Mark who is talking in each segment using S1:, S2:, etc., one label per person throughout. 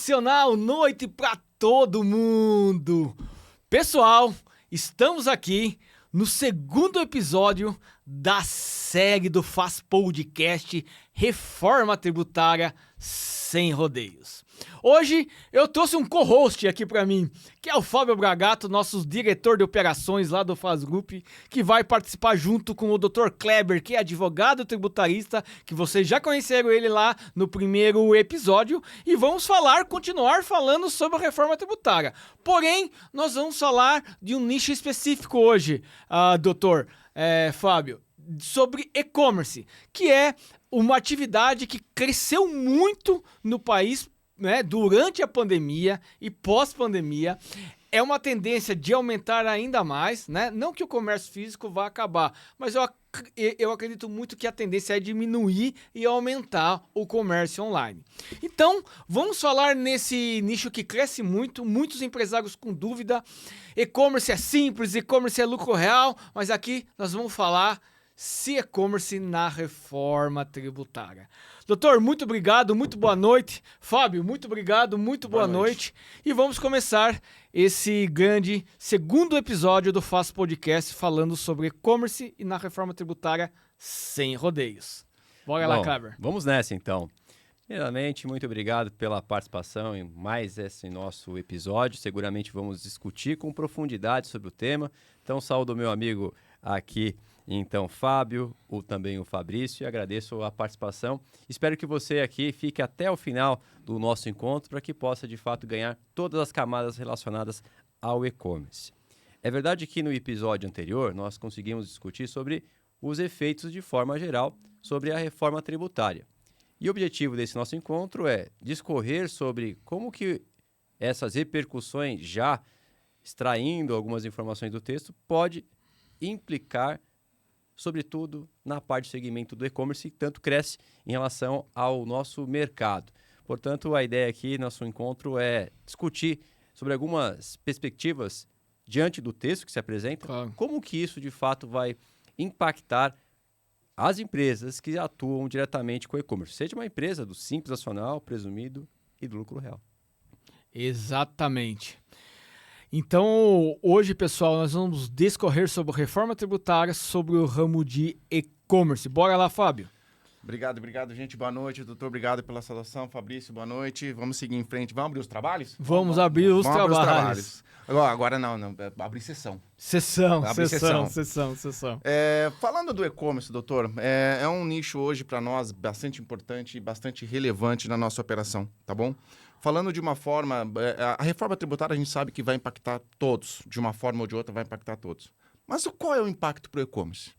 S1: Sensacional noite para todo mundo! Pessoal, estamos aqui no segundo episódio da série do Faz Podcast Reforma Tributária Sem Rodeios. Hoje eu trouxe um co-host aqui para mim, que é o Fábio Bragato, nosso diretor de operações lá do Faz Group, que vai participar junto com o Dr. Kleber, que é advogado tributarista, que vocês já conheceram ele lá no primeiro episódio, e vamos continuar falando sobre a reforma tributária. Porém, nós vamos falar de um nicho específico hoje, doutor Fábio, sobre e-commerce, que é uma atividade que cresceu muito no país, né, durante a pandemia e pós-pandemia. É uma tendência de aumentar ainda mais, né? Não que o comércio físico vá acabar, mas eu acredito muito que a tendência é diminuir e aumentar o comércio online. Então, vamos falar nesse nicho que cresce muito, muitos empresários com dúvida. E-commerce é simples, e-commerce é lucro real, mas aqui nós vamos falar se e-commerce na reforma tributária. Doutor, muito obrigado, muito boa noite. Fábio, muito obrigado, muito boa noite. E vamos começar esse grande segundo episódio do Faz Podcast falando sobre e-commerce e na reforma tributária sem rodeios. Bora lá, Kleber.
S2: Vamos nessa então. Primeiramente, muito obrigado pela participação em mais esse nosso episódio. Seguramente vamos discutir com profundidade sobre o tema. Então, saúdo o meu amigo aqui, então, Fábio, também o Fabrício, e agradeço a participação. Espero que você aqui fique até o final do nosso encontro para que possa, de fato, ganhar todas as camadas relacionadas ao e-commerce. É verdade que no episódio anterior nós conseguimos discutir sobre os efeitos de forma geral sobre a reforma tributária. E o objetivo desse nosso encontro é discorrer sobre como que essas repercussões, já extraindo algumas informações do texto, pode implicar sobretudo na parte do segmento do e-commerce, que tanto cresce em relação ao nosso mercado. Portanto, a ideia aqui, nosso encontro, é discutir sobre algumas perspectivas diante do texto que se apresenta, claro, como que isso, de fato, vai impactar as empresas que atuam diretamente com o e-commerce, seja uma empresa do Simples Nacional, presumido e do lucro real.
S1: Exatamente. Então, hoje, pessoal, nós vamos discorrer sobre reforma tributária, sobre o ramo de e-commerce. Bora lá, Fábio.
S3: Obrigado, gente. Boa noite, doutor. Obrigado pela saudação. Fabrício, boa noite. Vamos seguir em frente. Vamos abrir os trabalhos?
S1: Vamos abrir os trabalhos.
S3: Agora não. Abrir sessão.
S1: Sessão.
S3: Falando do e-commerce, doutor, é um nicho hoje para nós bastante importante e bastante relevante na nossa operação, tá bom? Falando de uma forma, a reforma tributária a gente sabe que vai impactar todos, de uma forma ou de outra vai impactar todos. Mas qual é o impacto para o e-commerce?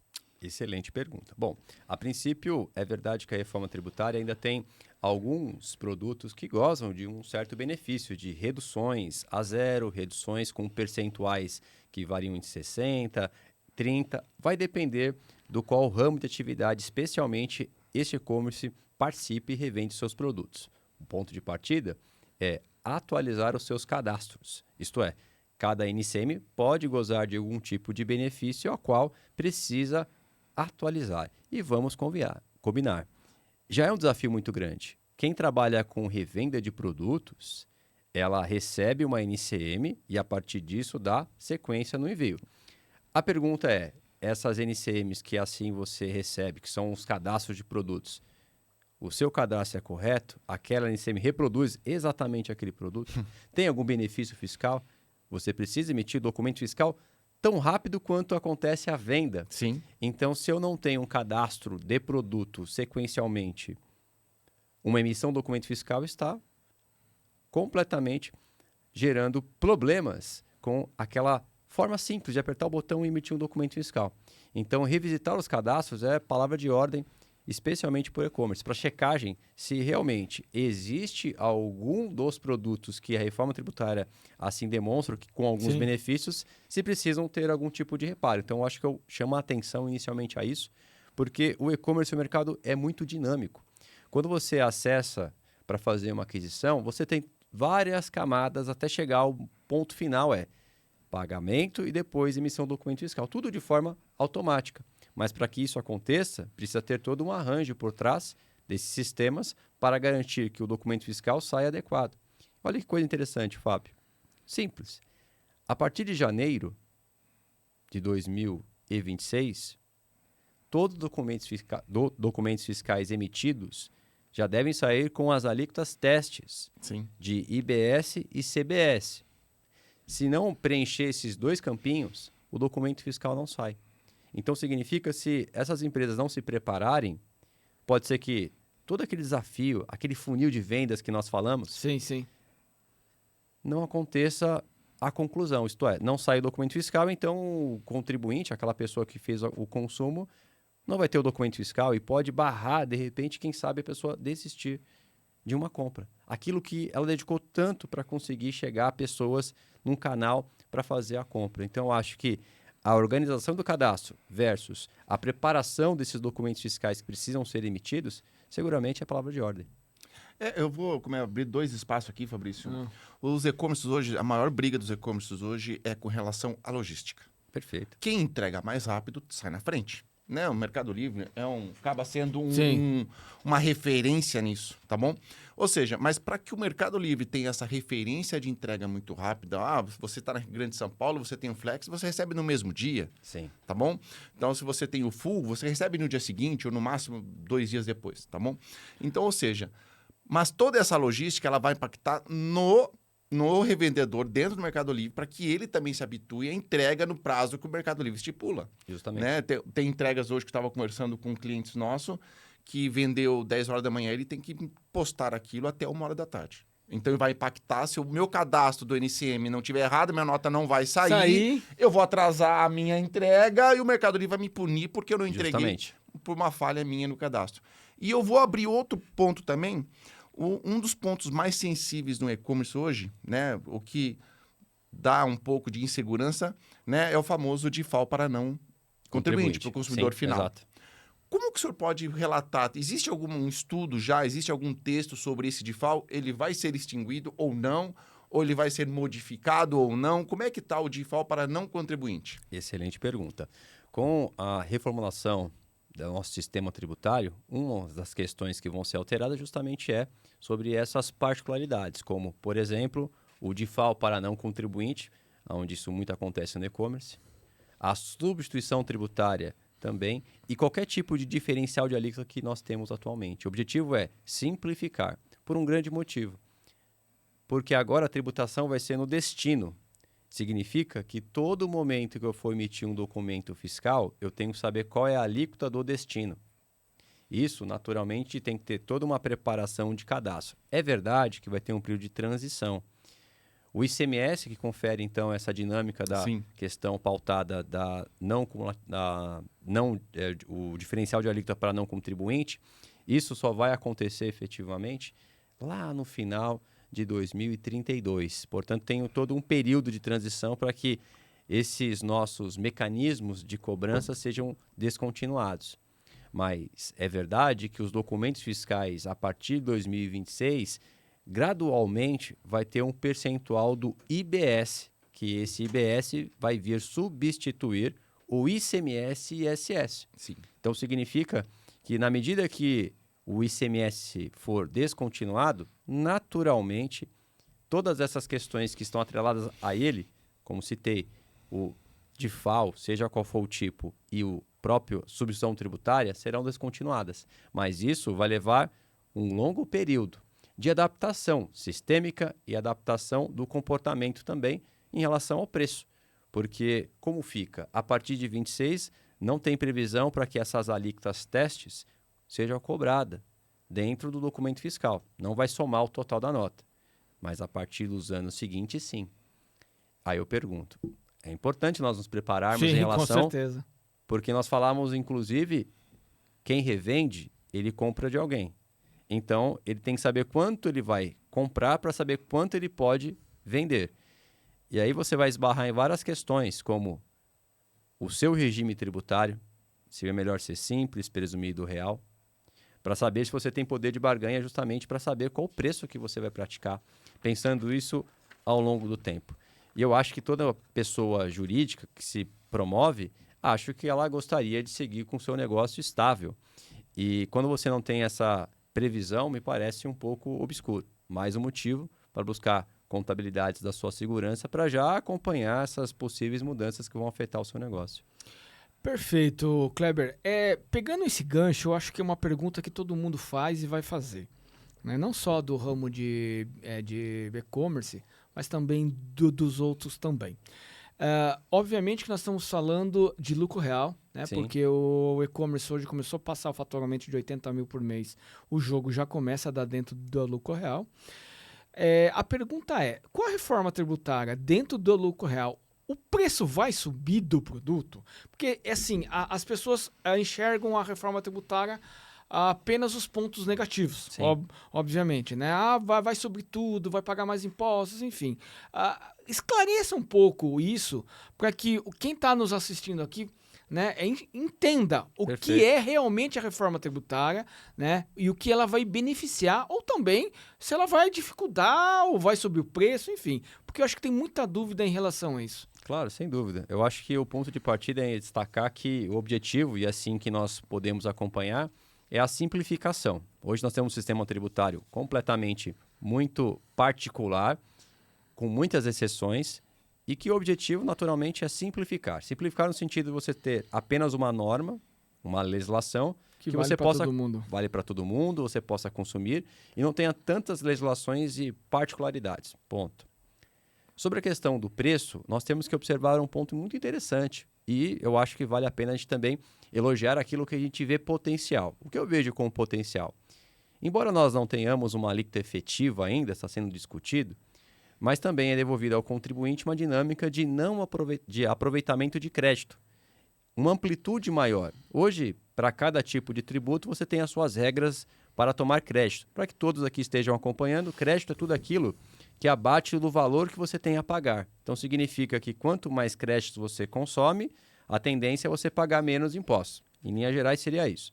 S2: Excelente pergunta. Bom, a princípio é verdade que a reforma tributária ainda tem alguns produtos que gozam de um certo benefício de reduções a zero, reduções com percentuais que variam entre 60%, 30%, vai depender do qual ramo de atividade, especialmente este e-commerce, participe e revende seus produtos. O ponto de partida é atualizar os seus cadastros. Isto é, cada NCM pode gozar de algum tipo de benefício ao qual precisa atualizar. E vamos combinar. Já é um desafio muito grande. Quem trabalha com revenda de produtos, ela recebe uma NCM e a partir disso dá sequência no envio. A pergunta é, essas NCMs que assim você recebe, que são os cadastros de produtos, o seu cadastro é correto? Aquela NCM reproduz exatamente aquele produto? Tem algum benefício fiscal? Você precisa emitir documento fiscal tão rápido quanto acontece a venda.
S3: Sim.
S2: Então, se eu não tenho um cadastro de produto sequencialmente, uma emissão do documento fiscal está completamente gerando problemas com aquela forma simples de apertar o botão e emitir um documento fiscal. Então, revisitar os cadastros é palavra de ordem, especialmente por e-commerce, para checagem se realmente existe algum dos produtos que a reforma tributária assim demonstra, que com alguns benefícios, se precisam ter algum tipo de reparo. Então, eu acho que eu chamo a atenção inicialmente a isso, porque o e-commerce, o mercado é muito dinâmico. Quando você acessa para fazer uma aquisição, você tem várias camadas até chegar ao ponto final, pagamento e depois emissão do documento fiscal, tudo de forma automática. Mas para que isso aconteça, precisa ter todo um arranjo por trás desses sistemas para garantir que o documento fiscal saia adequado. Olha que coisa interessante, Fábio. Simples. A partir de janeiro de 2026, todos os documentos fiscais emitidos já devem sair com as alíquotas testes
S3: Sim.
S2: de IBS e CBS. Se não preencher esses 2 campinhos, o documento fiscal não sai. Então, significa se essas empresas não se prepararem, pode ser que todo aquele desafio, aquele funil de vendas que nós falamos,
S1: Sim.
S2: não aconteça a conclusão. Isto é, não sai o documento fiscal, então o contribuinte, aquela pessoa que fez o consumo, não vai ter o documento fiscal e pode barrar, de repente, quem sabe a pessoa desistir de uma compra. Aquilo que ela dedicou tanto para conseguir chegar a pessoas num canal para fazer a compra. Então, eu acho que a organização do cadastro versus a preparação desses documentos fiscais que precisam ser emitidos, seguramente é a palavra de ordem.
S3: Eu vou abrir 2 espaços aqui, Fabrício. Os e-commerces hoje, a maior briga dos e-commerces hoje é com relação à logística.
S2: Perfeito.
S3: Quem entrega mais rápido sai na frente. Né? O Mercado Livre acaba sendo uma referência nisso, tá bom? Ou seja, mas para que o Mercado Livre tenha essa referência de entrega muito rápida, você está na Grande São Paulo, você tem o Flex, você recebe no mesmo dia,
S2: Sim.
S3: tá bom? Então, se você tem o Full, você recebe no dia seguinte ou no máximo 2 dias depois, tá bom? Então, ou seja, mas toda essa logística ela vai impactar no revendedor dentro do Mercado Livre para que ele também se habitue à entrega no prazo que o Mercado Livre estipula.
S2: Justamente.
S3: Né? Tem entregas hoje que eu estava conversando com clientes nossos que vendeu 10 horas da manhã, ele tem que postar aquilo até 1 hora da tarde. Então, vai impactar. Se o meu cadastro do NCM não tiver errado, minha nota não vai sair. Eu vou atrasar a minha entrega e o Mercado Livre vai me punir porque eu não entreguei
S2: Justamente.
S3: por uma falha minha no cadastro. E eu vou abrir outro ponto também. Um dos pontos mais sensíveis no e-commerce hoje, né, o que dá um pouco de insegurança, né, é o famoso DIFAL para não contribuinte, para o consumidor final.
S2: Exato.
S3: Como que o senhor pode relatar? Existe algum estudo já? Existe algum texto sobre esse DIFAL? Ele vai ser extinguido ou não? Ou ele vai ser modificado ou não? Como é que está o DIFAL para não contribuinte?
S2: Excelente pergunta. Com a reformulação do nosso sistema tributário, uma das questões que vão ser alteradas justamente é sobre essas particularidades, como, por exemplo, o DIFAL para não contribuinte, onde isso muito acontece no e-commerce, a substituição tributária também e qualquer tipo de diferencial de alíquota que nós temos atualmente. O objetivo é simplificar, por um grande motivo, porque agora a tributação vai ser no destino. Significa que todo momento que eu for emitir um documento fiscal, eu tenho que saber qual é a alíquota do destino. Isso, naturalmente, tem que ter toda uma preparação de cadastro. É verdade que vai ter um período de transição. O ICMS, que confere, então, essa dinâmica da questão pautada o diferencial de alíquota para não contribuinte, isso só vai acontecer efetivamente lá no final de 2032. Portanto, tem todo um período de transição para que esses nossos mecanismos de cobrança sejam descontinuados. Mas é verdade que os documentos fiscais, a partir de 2026, gradualmente vai ter um percentual do IBS, que esse IBS vai vir substituir o ICMS e ISS.
S3: Sim.
S2: Então, significa que na medida que o ICMS for descontinuado, naturalmente, todas essas questões que estão atreladas a ele, como citei, o DIFAL, seja qual for o tipo, e o próprio substituição tributária, serão descontinuadas. Mas isso vai levar um longo período de adaptação sistêmica e adaptação do comportamento também em relação ao preço. Porque, como fica? A partir de 26, não tem previsão para que essas alíquotas testes seja cobrada dentro do documento fiscal. Não vai somar o total da nota. Mas a partir dos anos seguintes, sim. Aí eu pergunto, é importante nós nos prepararmos em relação...
S1: Com certeza.
S2: Porque nós falamos, inclusive, quem revende, ele compra de alguém. Então, ele tem que saber quanto ele vai comprar para saber quanto ele pode vender. E aí você vai esbarrar em várias questões, como o seu regime tributário, se é melhor ser simples, presumido, real, para saber se você tem poder de barganha justamente para saber qual o preço que você vai praticar, pensando isso ao longo do tempo. E eu acho que toda pessoa jurídica que se promove, acho que ela gostaria de seguir com o seu negócio estável. E quando você não tem essa previsão, me parece um pouco obscuro. Mais um motivo para buscar contabilidades da sua segurança para já acompanhar essas possíveis mudanças que vão afetar o seu negócio.
S1: Perfeito, Kleber. Pegando esse gancho, eu acho que é uma pergunta que todo mundo faz e vai fazer, né? Não só do ramo de e-commerce, mas também dos outros também. Obviamente que nós estamos falando de lucro real, né?
S2: Sim.
S1: Porque o e-commerce hoje começou a passar o faturamento de 80 mil por mês. O jogo já começa a dar dentro do lucro real. A pergunta é, com a reforma tributária dentro do lucro real, o preço vai subir do produto? Porque, assim, as pessoas enxergam a reforma tributária apenas os pontos negativos, obviamente, né? Vai subir tudo, vai pagar mais impostos, enfim. Esclareça um pouco isso para que quem está nos assistindo aqui, né, entenda o que é realmente a reforma tributária, né, e o que ela vai beneficiar, ou também se ela vai dificultar ou vai subir o preço, enfim. Porque eu acho que tem muita dúvida em relação a isso.
S2: Claro, sem dúvida. Eu acho que o ponto de partida é destacar que o objetivo, e assim que nós podemos acompanhar, é a simplificação. Hoje nós temos um sistema tributário completamente muito particular, com muitas exceções, e que o objetivo, naturalmente, é simplificar. Simplificar no sentido de você ter apenas uma norma, uma legislação, que
S1: vale
S2: você
S1: possa todo mundo.
S2: Vale para todo mundo, você possa consumir, e não tenha tantas legislações e particularidades. Ponto. Sobre a questão do preço, nós temos que observar um ponto muito interessante, e eu acho que vale a pena a gente também elogiar aquilo que a gente vê potencial. O que eu vejo como potencial? Embora nós não tenhamos uma alíquota efetiva ainda, está sendo discutido, mas também é devolvida ao contribuinte uma dinâmica de de aproveitamento de crédito, uma amplitude maior. Hoje, para cada tipo de tributo, você tem as suas regras para tomar crédito. Para que todos aqui estejam acompanhando, crédito é tudo aquilo que abate do valor que você tem a pagar. Então, significa que quanto mais créditos você consome, a tendência é você pagar menos impostos. Em linhas gerais, seria isso.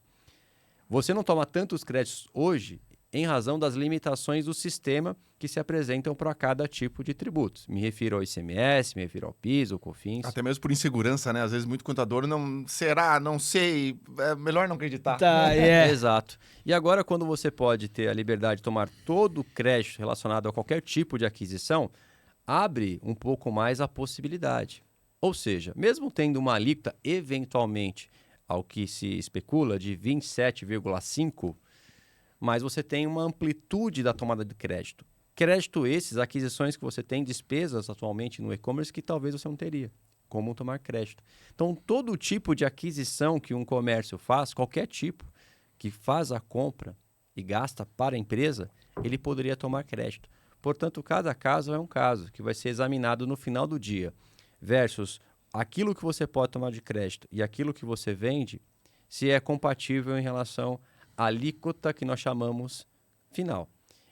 S2: Você não toma tantos créditos hoje em razão das limitações do sistema que se apresentam para cada tipo de tributos. Me refiro ao ICMS, me refiro ao PIS, ao COFINS.
S3: Até mesmo por insegurança, né? Às vezes muito contador não sei, é melhor não acreditar.
S2: Exato. E agora, quando você pode ter a liberdade de tomar todo o crédito relacionado a qualquer tipo de aquisição, abre um pouco mais a possibilidade. Ou seja, mesmo tendo uma alíquota, eventualmente, ao que se especula, de 27,5%, mas você tem uma amplitude da tomada de crédito. Crédito esses, aquisições que você tem, despesas atualmente no e-commerce que talvez você não teria, como tomar crédito. Então, todo tipo de aquisição que um comércio faz, qualquer tipo, que faz a compra e gasta para a empresa, ele poderia tomar crédito. Portanto, cada caso é um caso que vai ser examinado no final do dia, versus aquilo que você pode tomar de crédito e aquilo que você vende, se é compatível em relação à alíquota que nós chamamos final.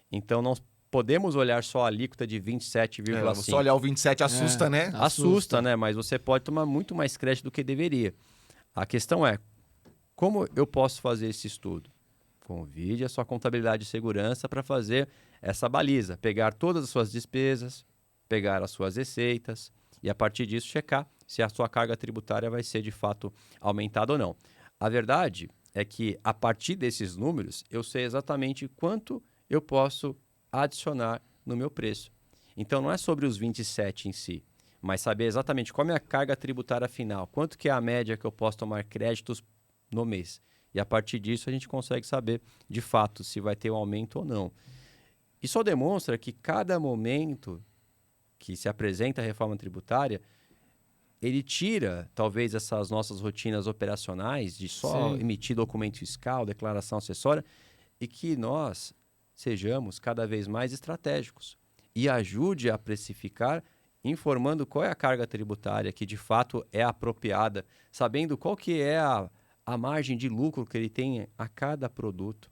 S2: Então, não podemos olhar só a alíquota de 27,5%.
S3: Só olhar o 27 assusta, né?
S2: Assusta, né? Mas você pode tomar muito mais crédito do que deveria. A questão é, como eu posso fazer esse estudo? Convide a sua contabilidade de segurança para fazer essa baliza, pegar todas as suas despesas, pegar as suas receitas e, a partir disso, checar se a sua carga tributária vai ser, de fato, aumentada ou não. A verdade é que, a partir desses números, eu sei exatamente quanto eu posso adicionar no meu preço. Então, não é sobre os 27 em si, mas saber exatamente qual é a minha carga tributária final, quanto que é a média que eu posso tomar créditos no mês. E, a partir disso, a gente consegue saber, de fato, se vai ter um aumento ou não. Isso só demonstra que cada momento que se apresenta a reforma tributária, ele tira, talvez, essas nossas rotinas operacionais de só emitir documento fiscal, declaração acessória, e que nós sejamos cada vez mais estratégicos e ajude a precificar, informando qual é a carga tributária que, de fato, é apropriada, sabendo qual que é a margem de lucro que ele tem a cada produto.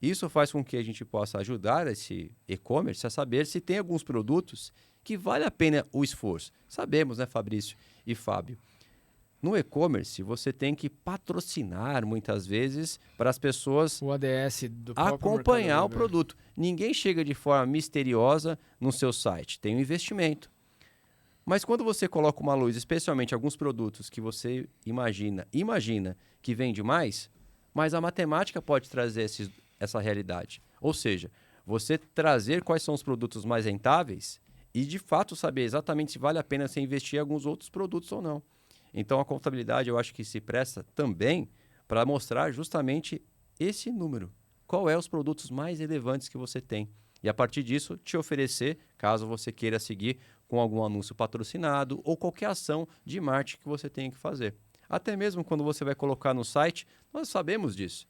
S2: Isso faz com que a gente possa ajudar esse e-commerce a saber se tem alguns produtos que vale a pena o esforço. Sabemos, né, Fabrício e Fábio? No e-commerce, você tem que patrocinar, muitas vezes, para as pessoas
S1: o ADS do próprio
S2: acompanhar o produto. Ninguém chega de forma misteriosa no seu site. Tem um investimento. Mas quando você coloca uma luz, especialmente alguns produtos que você imagina que vende mais, mas a matemática pode trazer essa realidade. Ou seja, você trazer quais são os produtos mais rentáveis e, de fato, saber exatamente se vale a pena você investir em alguns outros produtos ou não. Então, a contabilidade, eu acho que se presta também para mostrar justamente esse número. Qual é os produtos mais relevantes que você tem? E, a partir disso, te oferecer, caso você queira seguir com algum anúncio patrocinado ou qualquer ação de marketing que você tenha que fazer. Até mesmo quando você vai colocar no site, nós sabemos disso.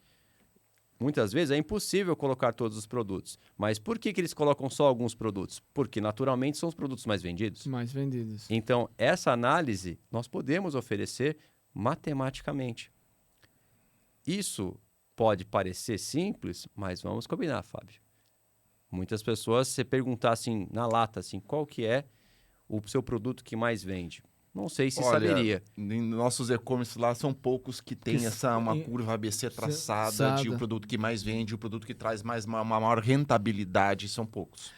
S2: Muitas vezes é impossível colocar todos os produtos. Mas por que eles colocam só alguns produtos? Porque, naturalmente, são os produtos mais vendidos.
S1: Mais vendidos.
S2: Então, essa análise nós podemos oferecer matematicamente. Isso pode parecer simples, mas vamos combinar, Fábio. Muitas pessoas, se perguntar assim, na lata, assim, qual que é o seu produto que mais vende? Não sei se saberia.
S3: Em nossos e-commerce lá são poucos que tem uma curva ABC traçada de o produto que mais vende, o produto que traz uma maior rentabilidade, são poucos.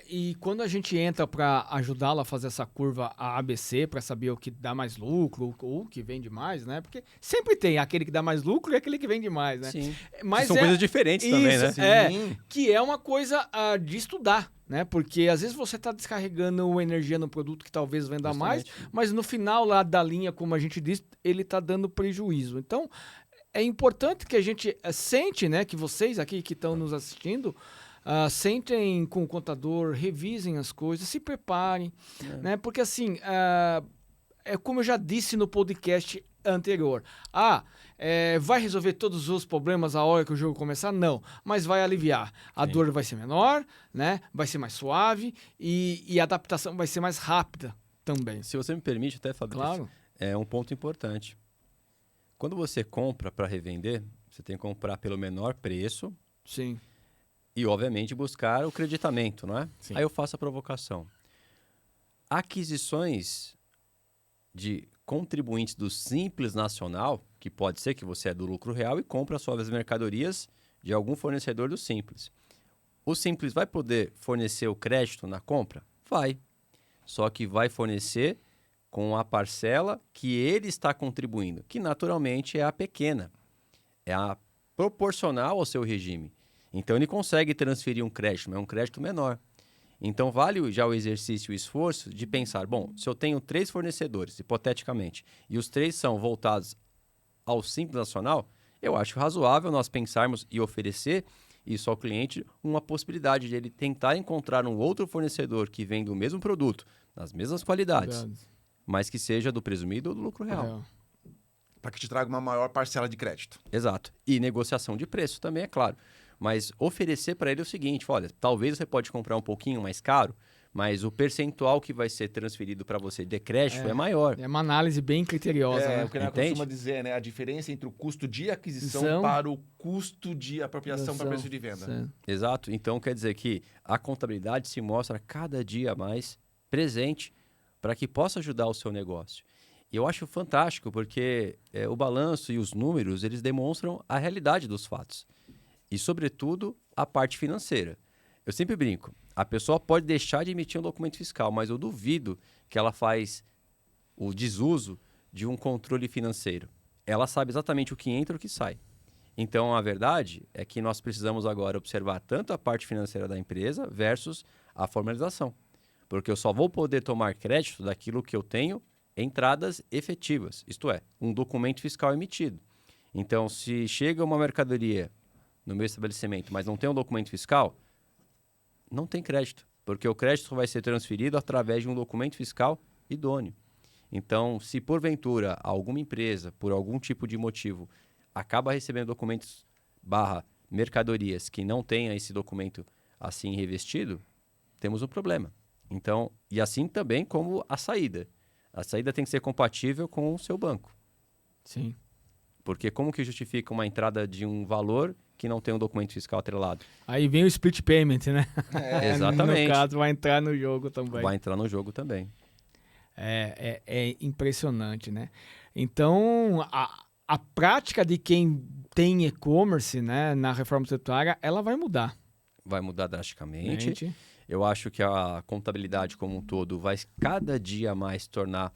S1: E quando a gente entra para ajudá-la a fazer essa curva ABC, para saber o que dá mais lucro ou o que vende mais, né? Porque sempre tem aquele que dá mais lucro e aquele que vende mais, né?
S2: Sim.
S1: Mas
S2: são coisas diferentes também, né?
S1: Que é uma coisa de estudar, né? Porque às vezes você está descarregando energia no produto que talvez venda mais, mas no final lá da linha, como a gente disse, ele está dando prejuízo. Então, é importante que a gente sente, né? Que vocês aqui que estão nos assistindo, sentem com o contador, revisem as coisas, se preparem, né? Porque assim, é como eu já disse no podcast anterior. Vai resolver todos os problemas a hora que o jogo começar? Não, mas vai aliviar. A dor vai ser menor, né? Vai ser mais suave e a adaptação vai ser mais rápida também.
S2: Se você me permite, até, Fabrício,
S1: claro.
S2: É um ponto importante. Quando você compra para revender, você tem que comprar pelo menor preço.
S1: Sim.
S2: E, obviamente, buscar o creditamento, não é?
S3: Sim.
S2: Aí eu faço a provocação. Aquisições de contribuintes do Simples Nacional, que pode ser que você é do lucro real e compra suas mercadorias de algum fornecedor do Simples. O Simples vai poder fornecer o crédito na compra? Vai. Só que vai fornecer com a parcela que ele está contribuindo, que naturalmente é a pequena. É a proporcional ao seu regime. Então, ele consegue transferir um crédito, mas é um crédito menor. Então, vale já o exercício e o esforço de pensar, bom, se eu tenho 3 fornecedores, hipoteticamente, e os 3 são voltados ao Simples Nacional, eu acho razoável nós pensarmos e oferecer isso ao cliente uma possibilidade de ele tentar encontrar um outro fornecedor que venda o mesmo produto, nas mesmas qualidades, mas que seja do presumido ou do lucro real.
S3: Para que te traga uma maior parcela de crédito.
S2: Exato. E negociação de preço também, é claro. Mas oferecer para ele o seguinte, olha, talvez você pode comprar um pouquinho mais caro, mas o percentual que vai ser transferido para você de crédito é maior.
S1: É uma análise bem criteriosa, né?
S3: O que a costuma dizer, né? A diferença entre o custo de aquisição para o custo de apropriação para preço de venda.
S1: Sim.
S2: Exato. Então, quer dizer que a contabilidade se mostra cada dia mais presente para que possa ajudar o seu negócio. E eu acho fantástico, porque o balanço e os números, eles demonstram a realidade dos fatos. E, sobretudo, a parte financeira. Eu sempre brinco, a pessoa pode deixar de emitir um documento fiscal, mas eu duvido que ela faz o desuso de um controle financeiro. Ela sabe exatamente o que entra e o que sai. Então, a verdade é que nós precisamos agora observar tanto a parte financeira da empresa versus a formalização. Porque eu só vou poder tomar crédito daquilo que eu tenho entradas efetivas, isto é, um documento fiscal emitido. Então, se chega uma mercadoria no meu estabelecimento, mas não tem um documento fiscal, não tem crédito, porque o crédito vai ser transferido através de um documento fiscal idôneo. Então, se porventura alguma empresa, por algum tipo de motivo, acaba recebendo documentos / mercadorias que não tenha esse documento assim revestido, temos um problema. Então, e assim também como a saída. A saída tem que ser compatível com o seu banco.
S1: Sim.
S2: Porque como que justifica uma entrada de um valor que não tem um documento fiscal atrelado?
S1: Aí vem o split payment, né?
S2: Exatamente.
S1: No caso, vai entrar no jogo também.
S2: Vai entrar no jogo também.
S1: É impressionante, né? Então, a prática de quem tem e-commerce, né, na reforma tributária, ela vai mudar.
S2: Vai mudar drasticamente. Eu acho que a contabilidade como um todo vai cada dia mais se tornar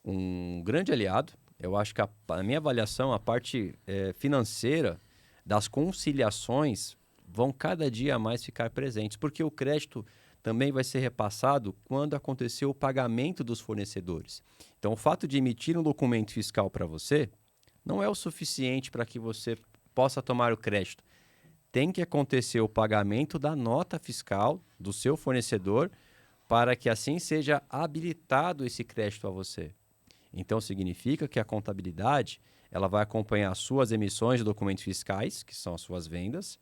S2: um grande aliado. Eu acho que a minha avaliação, a parte financeira das conciliações vão cada dia mais ficar presentes, porque o crédito também vai ser repassado quando acontecer o pagamento dos fornecedores. Então, o fato de emitir um documento fiscal para você não é o suficiente para que você possa tomar o crédito. Tem que acontecer o pagamento da nota fiscal do seu fornecedor para que assim seja habilitado esse crédito a você. Então, significa que a contabilidade ela vai acompanhar as suas emissões de documentos fiscais, que são as suas vendas,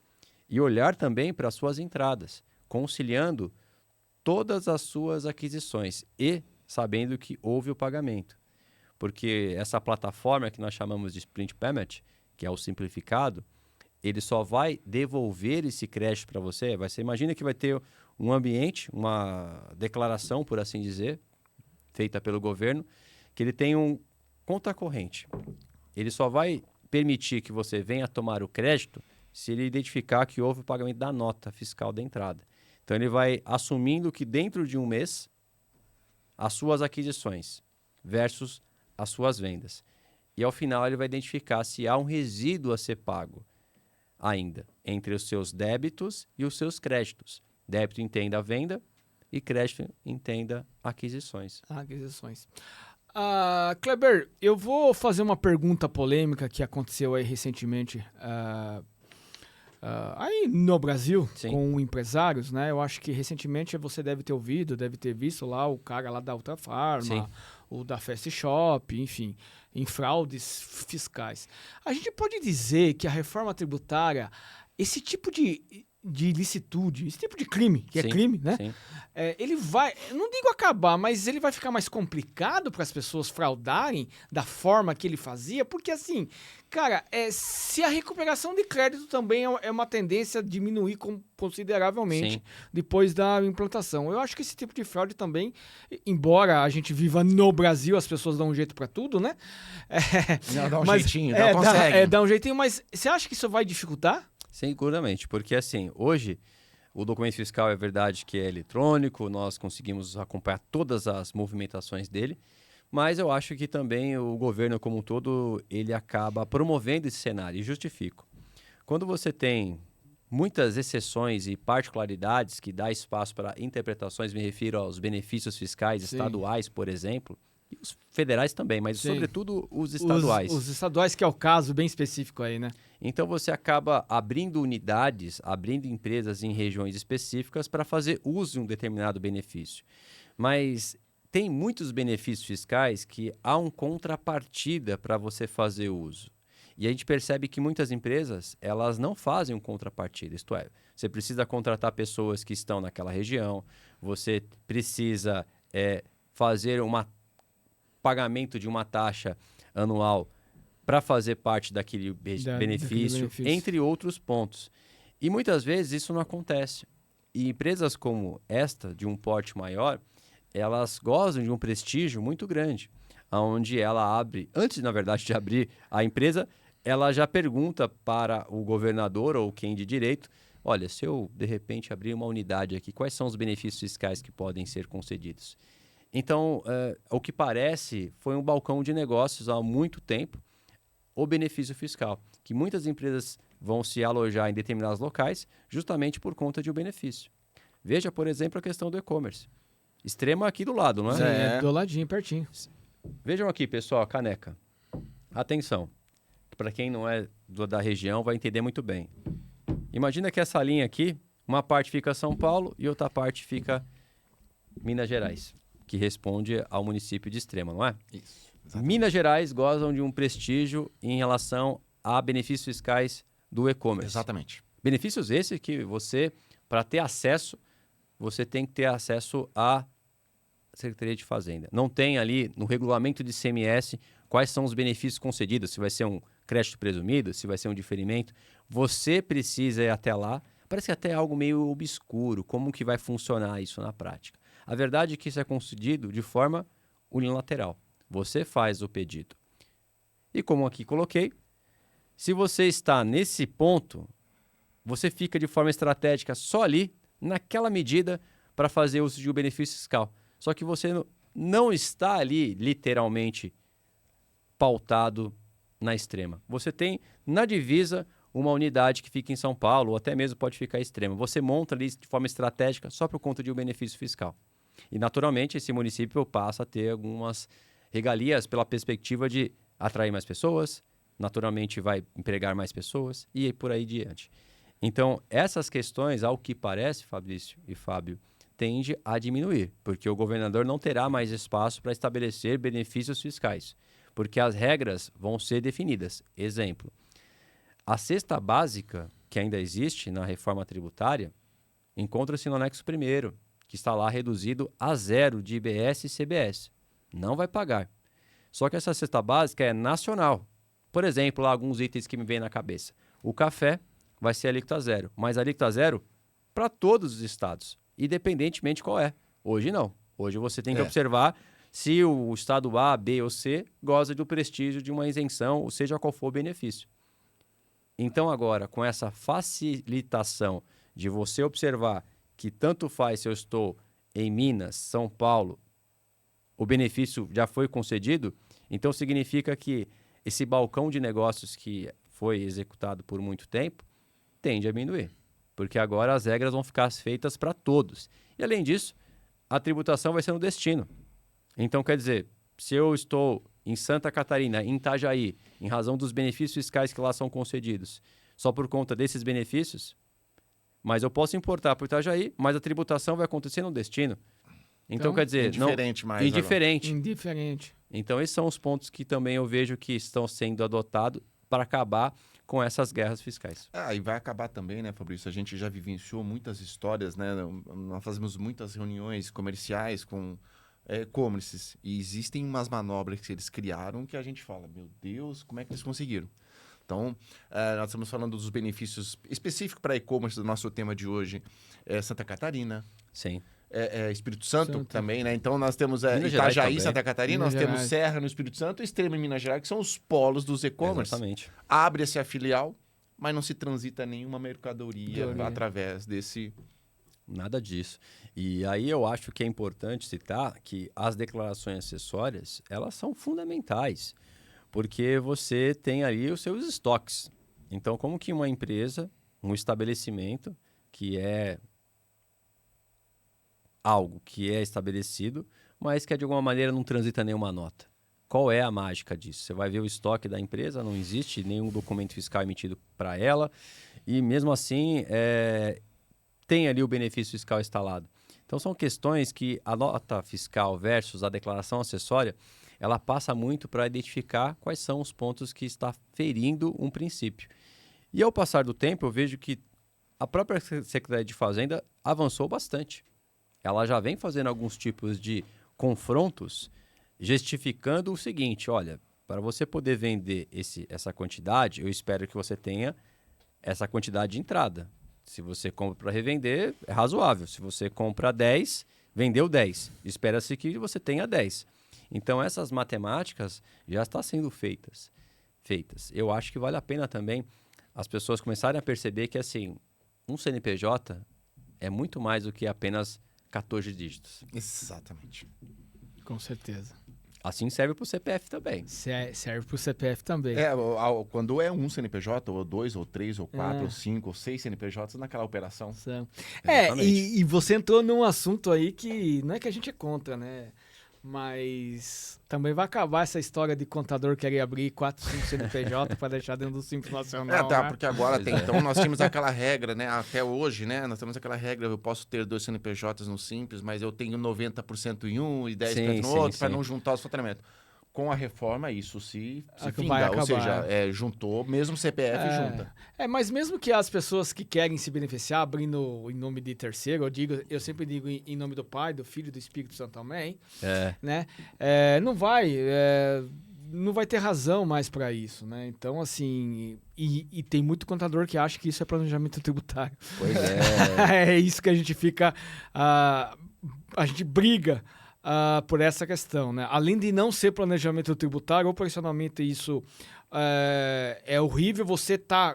S2: e olhar também para as suas entradas, conciliando todas as suas aquisições e sabendo que houve o pagamento. Porque essa plataforma que nós chamamos de Sprint Payment, que é o simplificado, ele só vai devolver esse crédito para você. Imagina que vai ter um ambiente, uma declaração, por assim dizer, feita pelo governo, que ele tem um conta corrente. Ele só vai permitir que você venha tomar o crédito se ele identificar que houve o pagamento da nota fiscal da entrada. Então, ele vai assumindo que dentro de um mês, as suas aquisições versus as suas vendas. E, ao final, ele vai identificar se há um resíduo a ser pago ainda entre os seus débitos e os seus créditos. Débito entenda a venda e crédito entenda aquisições.
S1: Aquisições. Kleber, eu vou fazer uma pergunta polêmica que aconteceu aí recentemente aí no Brasil,
S2: Sim.
S1: com empresários, né? Eu acho que recentemente você deve ter ouvido, deve ter visto lá o cara lá da Ultrafarma,
S2: Sim.
S1: o da Fast Shop, enfim, em fraudes fiscais. A gente pode dizer que a reforma tributária, esse tipo de ilicitude, esse tipo de crime, que
S2: Sim,
S1: é crime, né?
S2: sim.
S1: Ele vai, não digo acabar, mas ele vai ficar mais complicado para as pessoas fraudarem da forma que ele fazia, porque assim, cara, se a recuperação de crédito também é uma tendência a diminuir consideravelmente
S2: Sim.
S1: depois da implantação. Eu acho que esse tipo de fraude também, embora a gente viva no Brasil, as pessoas dão um jeito para tudo, né?
S3: Não, dá um
S1: Mas,
S3: jeitinho, não consegue.
S1: dá um jeitinho, mas você acha que isso vai dificultar?
S2: Seguramente, porque assim, hoje o documento fiscal é verdade que é eletrônico, nós conseguimos acompanhar todas as movimentações dele, mas eu acho que também o governo como um todo, ele acaba promovendo esse cenário, e justifico. Quando você tem muitas exceções e particularidades que dá espaço para interpretações, me refiro aos benefícios fiscais
S1: Sim.
S2: estaduais, por exemplo, e os federais também, mas
S1: Sim.
S2: sobretudo os estaduais.
S1: Os estaduais, que é o caso bem específico aí, né?
S2: Então, você acaba abrindo unidades, abrindo empresas em regiões específicas para fazer uso de um determinado benefício. Mas tem muitos benefícios fiscais que há uma contrapartida para você fazer uso. E a gente percebe que muitas empresas, elas não fazem um contrapartida. Isto é, você precisa contratar pessoas que estão naquela região, você precisa fazer um pagamento de uma taxa anual para fazer parte daquele benefício, entre outros pontos. E muitas vezes isso não acontece. E empresas como esta, de um porte maior, elas gozam de um prestígio muito grande, onde ela abre, antes, na verdade, de abrir a empresa, ela já pergunta para o governador ou quem de direito, olha, se eu, de repente, abrir uma unidade aqui, quais são os benefícios fiscais que podem ser concedidos? Então, o que parece foi um balcão de negócios há muito tempo, o benefício fiscal, que muitas empresas vão se alojar em determinados locais justamente por conta de um benefício. Veja, por exemplo, a questão do e-commerce. Extrema aqui do lado, não é?
S1: Sim, é do ladinho, pertinho.
S2: Vejam aqui, pessoal, a caneca. Atenção, para quem não é da região vai entender muito bem. Imagina que essa linha aqui, uma parte fica São Paulo e outra parte fica Minas Gerais, que responde ao município de Extrema, não é?
S3: Isso.
S2: Exatamente. Minas Gerais gozam de um prestígio em relação a benefícios fiscais do e-commerce.
S3: Exatamente.
S2: Benefícios esses que você, para ter acesso, você tem que ter acesso à Secretaria de Fazenda. Não tem ali no regulamento de ICMS quais são os benefícios concedidos, se vai ser um crédito presumido, se vai ser um diferimento. Você precisa ir até lá. Parece que até é algo meio obscuro, como que vai funcionar isso na prática. A verdade é que isso é concedido de forma unilateral. Você faz o pedido. E como aqui coloquei, se você está nesse ponto, você fica de forma estratégica só ali, naquela medida, para fazer uso de um benefício fiscal. Só que você não está ali, literalmente, pautado na extrema. Você tem, na divisa, uma unidade que fica em São Paulo, ou até mesmo pode ficar extrema. Você monta ali de forma estratégica só por conta de um benefício fiscal. E, naturalmente, esse município passa a ter algumas regalias pela perspectiva de atrair mais pessoas, naturalmente vai empregar mais pessoas e por aí diante. Então, essas questões, ao que parece, Fabrício e Fábio, tende a diminuir, porque o governador não terá mais espaço para estabelecer benefícios fiscais, porque as regras vão ser definidas. Exemplo, a cesta básica, que ainda existe na reforma tributária, encontra-se no anexo 1º, que está lá reduzido a 0 de IBS e CBS. Não vai pagar. Só que essa cesta básica é nacional. Por exemplo, lá alguns itens que me vêm na cabeça. O café vai ser alíquota 0, mas alíquota 0 para todos os estados, independentemente qual é. Hoje não. Hoje você tem que observar se o estado A, B ou C goza do prestígio de uma isenção, ou seja qual for o benefício. Então agora, com essa facilitação de você observar que tanto faz se eu estou em Minas, São Paulo, o benefício já foi concedido, então significa que esse balcão de negócios que foi executado por muito tempo tende a diminuir, porque agora as regras vão ficar feitas para todos. E além disso, a tributação vai ser no destino. Então, quer dizer, se eu estou em Santa Catarina, em Itajaí, em razão dos benefícios fiscais que lá são concedidos, só por conta desses benefícios, mas eu posso importar para o Itajaí, mas a tributação vai acontecer no destino. Então quer dizer...
S3: Indiferente mais.
S1: Indiferente.
S2: Então, esses são os pontos que também eu vejo que estão sendo adotados para acabar com essas guerras fiscais.
S3: E vai acabar também, né, Fabrício? A gente já vivenciou muitas histórias, né? Nós fazemos muitas reuniões comerciais com e-commerces. E existem umas manobras que eles criaram que a gente fala, meu Deus, como é que eles conseguiram? Então, nós estamos falando dos benefícios específicos para e-commerce do nosso tema de hoje. Santa Catarina.
S2: Sim.
S3: Espírito Santo também, né? Então, nós temos Itajaí, Santa Catarina, nós temos Serra no Espírito Santo e Extrema em Minas Gerais, que são os polos dos e-commerce.
S2: Exatamente.
S3: Abre-se a filial, mas não se transita nenhuma mercadoria através desse...
S2: Nada disso. E aí eu acho que é importante citar que as declarações acessórias, elas são fundamentais, porque você tem ali os seus estoques. Então, como que uma empresa, um estabelecimento, que é algo que é estabelecido, mas que de alguma maneira não transita nenhuma nota. Qual é a mágica disso? Você vai ver o estoque da empresa, não existe nenhum documento fiscal emitido para ela, e mesmo assim tem ali o benefício fiscal instalado. Então, são questões que a nota fiscal versus a declaração acessória, ela passa muito para identificar quais são os pontos que está ferindo um princípio. E ao passar do tempo, eu vejo que a própria Secretaria de Fazenda avançou bastante. Ela já vem fazendo alguns tipos de confrontos, justificando o seguinte, olha, para você poder vender essa quantidade, eu espero que você tenha essa quantidade de entrada. Se você compra para revender, é razoável. Se você compra 10, vendeu 10. Espera-se que você tenha 10. Então, essas matemáticas já estão sendo feitas. Eu acho que vale a pena também as pessoas começarem a perceber que, assim, um CNPJ é muito mais do que apenas 14 dígitos.
S3: Exatamente.
S1: Com certeza.
S2: Assim serve para o CPF também.
S1: Serve para o CPF também.
S3: Quando é um CNPJ, ou 2, ou 3, ou 4, ou 5, ou 6 CNPJs naquela operação.
S1: E você entrou num assunto aí que não é que a gente é contra, né? Mas também vai acabar essa história de contador querer abrir 4, 5 CNPJ para deixar dentro do Simples Nacional.
S3: Né? Porque agora então nós tínhamos aquela regra, né? Até hoje, né? Nós temos aquela regra, eu posso ter 2 CNPJs no Simples, mas eu tenho 90% em um e 10% no outro, para não juntar os faturamento. Com a reforma, isso se finga, ou seja, juntou, mesmo CPF junta.
S1: Mas mesmo que as pessoas que querem se beneficiar, abrindo em nome de terceiro, eu sempre digo em nome do Pai, do Filho e do Espírito Santo também, né? Não vai ter razão mais para isso, né? Então, assim, e tem muito contador que acha que isso é planejamento tributário.
S2: Pois é.
S1: É isso que a gente fica, a gente briga por essa questão, né? Além de não ser planejamento tributário, operacionalmente isso é horrível. Você está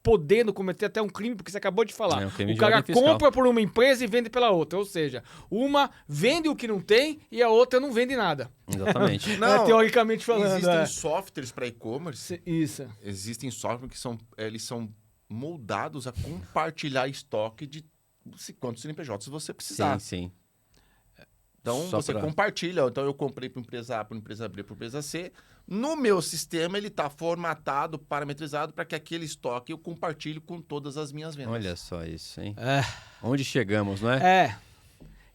S1: podendo cometer até um crime, porque você acabou de falar.
S2: É um crime
S1: O
S2: de
S1: cara
S2: ordem fiscal.
S1: compra por uma empresa e vende pela outra. Ou seja, uma vende o que não tem e a outra não vende nada.
S2: Exatamente.
S1: Teoricamente falando.
S3: Existem softwares para e-commerce.
S1: Isso.
S3: Existem softwares que eles são moldados a compartilhar estoque de quantos CNPJs você precisar.
S2: Sim.
S3: Então,
S2: Só
S3: você
S2: pra-
S3: compartilha. Então, eu comprei para empresa A, para empresa B, para empresa C. No meu sistema, ele está formatado, parametrizado para que aquele estoque eu compartilhe com todas as minhas vendas.
S2: Olha só isso, hein?
S1: É.
S2: Onde chegamos, não é?
S1: É.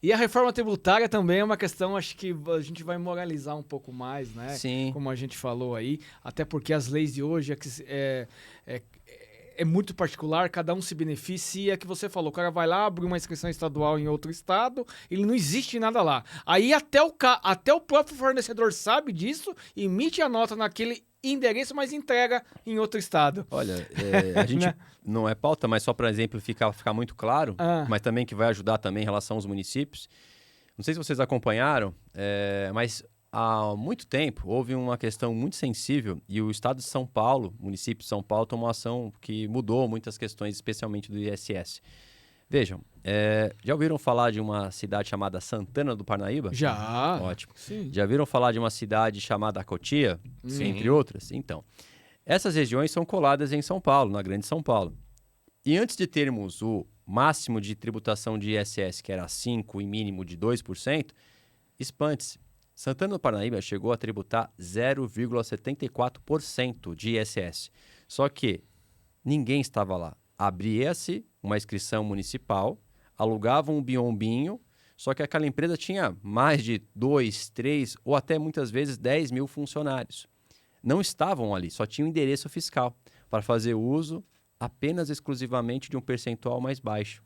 S1: E a reforma tributária também é uma questão, acho que a gente vai moralizar um pouco mais, né?
S2: Sim.
S1: Como a gente falou aí. Até porque as leis de hoje é muito particular, cada um se beneficia, que você falou, o cara vai lá, abre uma inscrição estadual em outro estado, ele não existe nada lá. Aí até o próprio fornecedor sabe disso, emite a nota naquele endereço, mas entrega em outro estado.
S2: Olha, a gente
S1: Né?
S2: não é pauta, mas só para exemplo ficar muito claro,
S1: Ah.
S2: mas também que vai ajudar também em relação aos municípios. Não sei se vocês acompanharam, mas há muito tempo houve uma questão muito sensível e o estado de São Paulo, o município de São Paulo, tomou uma ação que mudou muitas questões, especialmente do ISS. Vejam, já ouviram falar de uma cidade chamada Santana do Parnaíba?
S1: Já.
S2: Ótimo.
S1: Sim.
S2: Já viram falar de uma cidade chamada Cotia,
S3: Sim.
S2: entre outras? Então, essas regiões são coladas em São Paulo, na Grande São Paulo. E antes de termos o máximo de tributação de ISS, que era 5% e mínimo de 2%, espante-se. Santana do Parnaíba chegou a tributar 0,74% de ISS. Só que ninguém estava lá. Abria-se uma inscrição municipal, alugava um biombinho, só que aquela empresa tinha mais de 2, 3 ou até muitas vezes 10 mil funcionários. Não estavam ali, só tinham endereço fiscal para fazer uso apenas exclusivamente de um percentual mais baixo.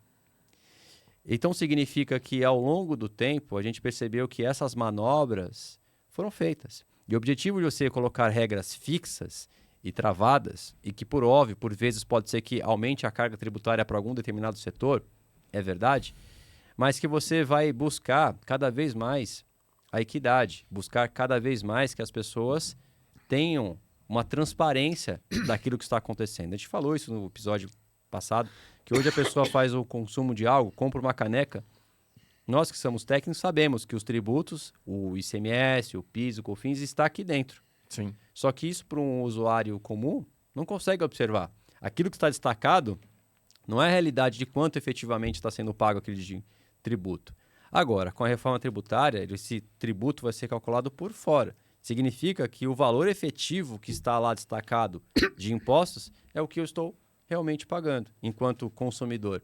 S2: Então significa que ao longo do tempo a gente percebeu que essas manobras foram feitas. E o objetivo de você colocar regras fixas e travadas, e que por óbvio, por vezes pode ser que aumente a carga tributária para algum determinado setor, é verdade, mas que você vai buscar cada vez mais a equidade, buscar cada vez mais que as pessoas tenham uma transparência daquilo que está acontecendo. A gente falou isso no episódio passado, que hoje a pessoa faz o consumo de algo, compra uma caneca. Nós que somos técnicos sabemos que os tributos, o ICMS, o PIS, o COFINS, está aqui dentro.
S3: Sim.
S2: Só que isso para um usuário comum não consegue observar. Aquilo que está destacado não é a realidade de quanto efetivamente está sendo pago aquele tributo. Agora, com a reforma tributária, esse tributo vai ser calculado por fora. Significa que o valor efetivo que está lá destacado de impostos é o que eu estou realmente pagando enquanto consumidor.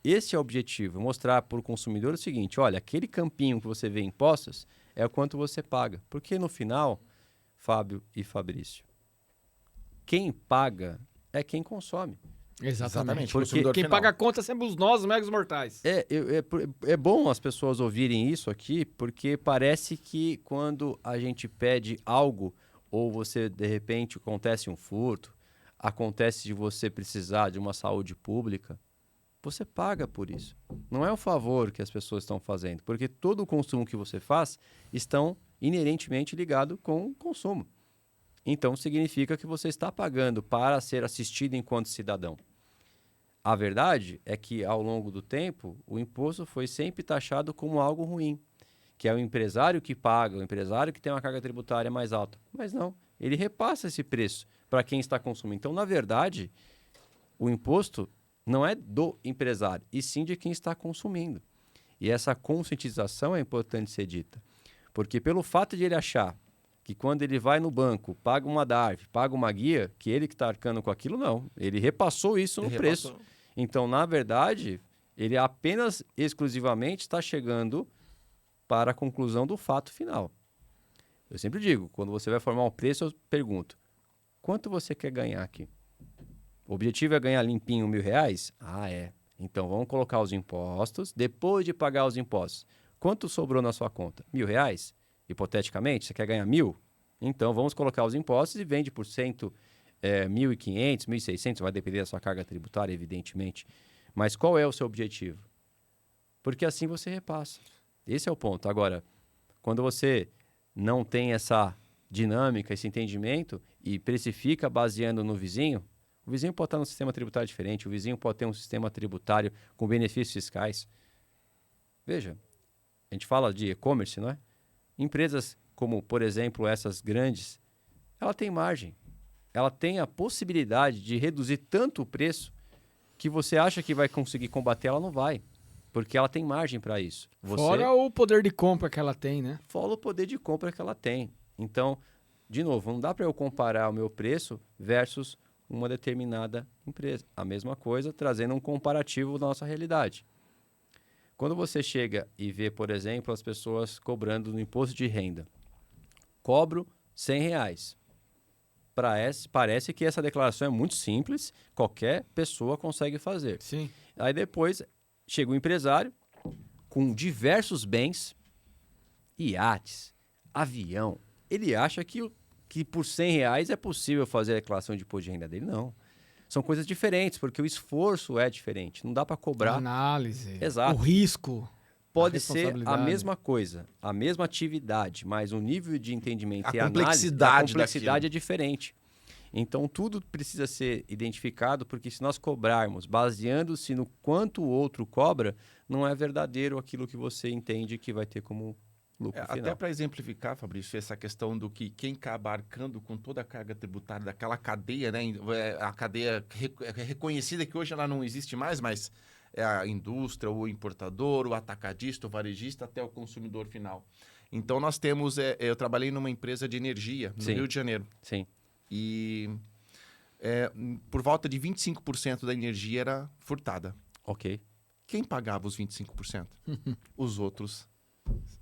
S2: Esse é o objetivo, mostrar para o consumidor o seguinte, olha, aquele campinho que você vê em impostos é o quanto você paga. Porque no final, Fábio e Fabrício, quem paga é quem consome.
S1: Exatamente.
S3: Porque
S1: Porque quem paga a conta sempre os meros mortais.
S2: É bom as pessoas ouvirem isso aqui, porque parece que quando a gente pede algo, ou você, de repente, acontece um furto, acontece de você precisar de uma saúde pública, você paga por isso. Não é um favor que as pessoas estão fazendo, porque todo o consumo que você faz estão inerentemente ligado com o consumo. Então, significa que você está pagando para ser assistido enquanto cidadão. A verdade é que, ao longo do tempo, o imposto foi sempre taxado como algo ruim, que é o empresário que paga, o empresário que tem uma carga tributária mais alta. Mas não, ele repassa esse preço para quem está consumindo. Então, na verdade, o imposto não é do empresário, e sim de quem está consumindo. E essa conscientização é importante ser dita. Porque pelo fato de ele achar que quando ele vai no banco, paga uma DARF, paga uma guia, que ele que está arcando com aquilo, não. Ele repassou isso no preço. Então, na verdade, ele apenas, exclusivamente, está chegando para a conclusão do fato final. Eu sempre digo, quando você vai formar um preço, eu pergunto, quanto você quer ganhar aqui? O objetivo é ganhar limpinho R$1.000? Ah, é. Então, vamos colocar os impostos. Depois de pagar os impostos, quanto sobrou na sua conta? R$1.000? Hipoteticamente, você quer ganhar 1.000? Então, vamos colocar os impostos e vende por 1.500, 1.600, vai depender da sua carga tributária, evidentemente. Mas qual é o seu objetivo? Porque assim você repassa. Esse é o ponto. Agora, quando você não tem essa dinâmica, esse entendimento e precifica baseando no vizinho, o O vizinho pode estar num sistema tributário diferente, o vizinho pode ter um sistema tributário com benefícios fiscais. Veja, a gente fala de e-commerce, não é? Empresas como, por exemplo, essas grandes, ela tem margem. Ela tem a possibilidade de reduzir tanto o preço que você acha que vai conseguir combater, ela não vai. Porque ela tem margem para isso.
S1: Fora o poder de compra que ela tem, né?
S2: Fora o poder de compra que ela tem. Então, de novo, não dá para eu comparar o meu preço versus uma determinada empresa. A mesma coisa, trazendo um comparativo da nossa realidade. Quando você chega e vê, por exemplo, as pessoas cobrando no imposto de renda. Cobro R$100. Parece que essa declaração é muito simples, qualquer pessoa consegue fazer.
S1: Sim.
S2: Aí depois chega o empresário com diversos bens, iates, avião. Ele acha que por R$100 é possível fazer a declaração de imposto de renda dele. Não. São coisas diferentes, porque o esforço é diferente. Não dá para cobrar.
S1: Análise.
S2: Exato.
S1: O risco.
S2: Pode ser a mesma coisa, a mesma atividade, mas o nível de entendimento e análise, a complexidade é diferente. Então, tudo precisa ser identificado, porque se nós cobrarmos baseando-se no quanto o outro cobra, não é verdadeiro aquilo que você entende que vai ter como lucro final.
S3: Até para exemplificar, Fabrício, essa questão do que quem acaba arcando com toda a carga tributária daquela cadeia, né? A cadeia reconhecida que hoje ela não existe mais, mas é a indústria, o importador, o atacadista, o varejista, até o consumidor final. Então, nós temos... eu trabalhei numa empresa de energia no Rio de Janeiro.
S2: Sim.
S3: E por volta de 25% da energia era furtada.
S2: Ok.
S3: Quem pagava os 25%? Os outros.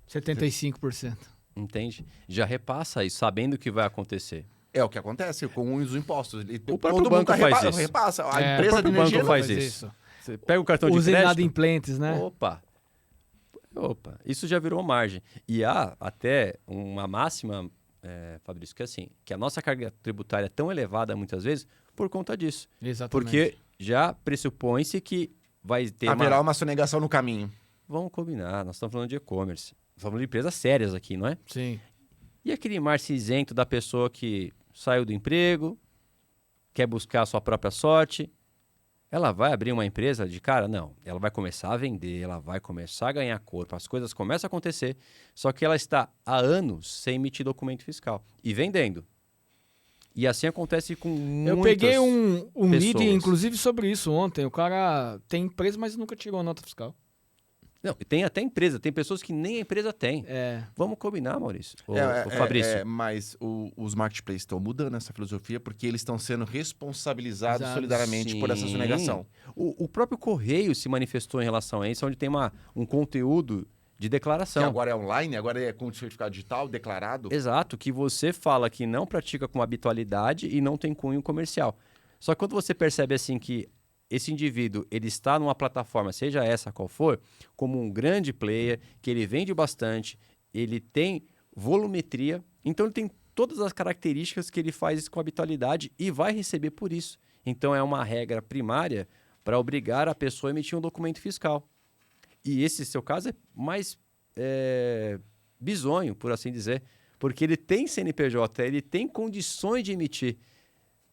S1: 75%.
S2: Entende? Já repassa isso, sabendo o que vai acontecer.
S3: É o que acontece com os impostos.
S2: O próprio banco faz isso.
S3: Repassa. A
S2: É,
S3: empresa de energia
S2: banco faz isso. Você pega o cartão de crédito...
S1: Os inadimplentes, né?
S2: Opa, isso já virou margem. E há até uma máxima, Fabrício, que é assim, que a nossa carga tributária é tão elevada muitas vezes por conta disso.
S1: Exatamente.
S2: Porque já pressupõe-se que vai ter
S3: haverá uma sonegação no caminho.
S2: Vamos combinar, nós estamos falando de e-commerce. Estamos falando de empresas sérias aqui, não é?
S1: Sim.
S2: E aquele mar cinzento da pessoa que saiu do emprego, quer buscar a sua própria sorte, ela vai abrir uma empresa de cara? Não. Ela vai começar a vender, ela vai começar a ganhar corpo, as coisas começam a acontecer, só que ela está há anos sem emitir documento fiscal e vendendo. E assim acontece com muitas
S1: Eu peguei um lead,
S2: pessoas.
S1: inclusive, sobre isso ontem. O cara tem empresa, mas nunca tirou a nota fiscal.
S2: Não, tem até empresa, tem pessoas que nem a empresa tem. Vamos combinar, Maurício. O Fabrício.
S3: Mas os marketplaces estão mudando essa filosofia porque eles estão sendo responsabilizados solidariamente por essa sonegação.
S2: O próprio Correio se manifestou em relação a isso, onde tem um conteúdo de declaração.
S3: Que agora é online, agora é com certificado digital, declarado.
S2: Exato, que você fala que não pratica com habitualidade e não tem cunho comercial. Só que quando você percebe assim que esse indivíduo ele está numa plataforma, seja essa qual for, como um grande player, que ele vende bastante, ele tem volumetria, então ele tem todas as características que ele faz isso com habitualidade e vai receber por isso. Então é uma regra primária para obrigar a pessoa a emitir um documento fiscal. E esse seu caso é mais bizonho, por assim dizer, porque ele tem CNPJ, ele tem condições de emitir.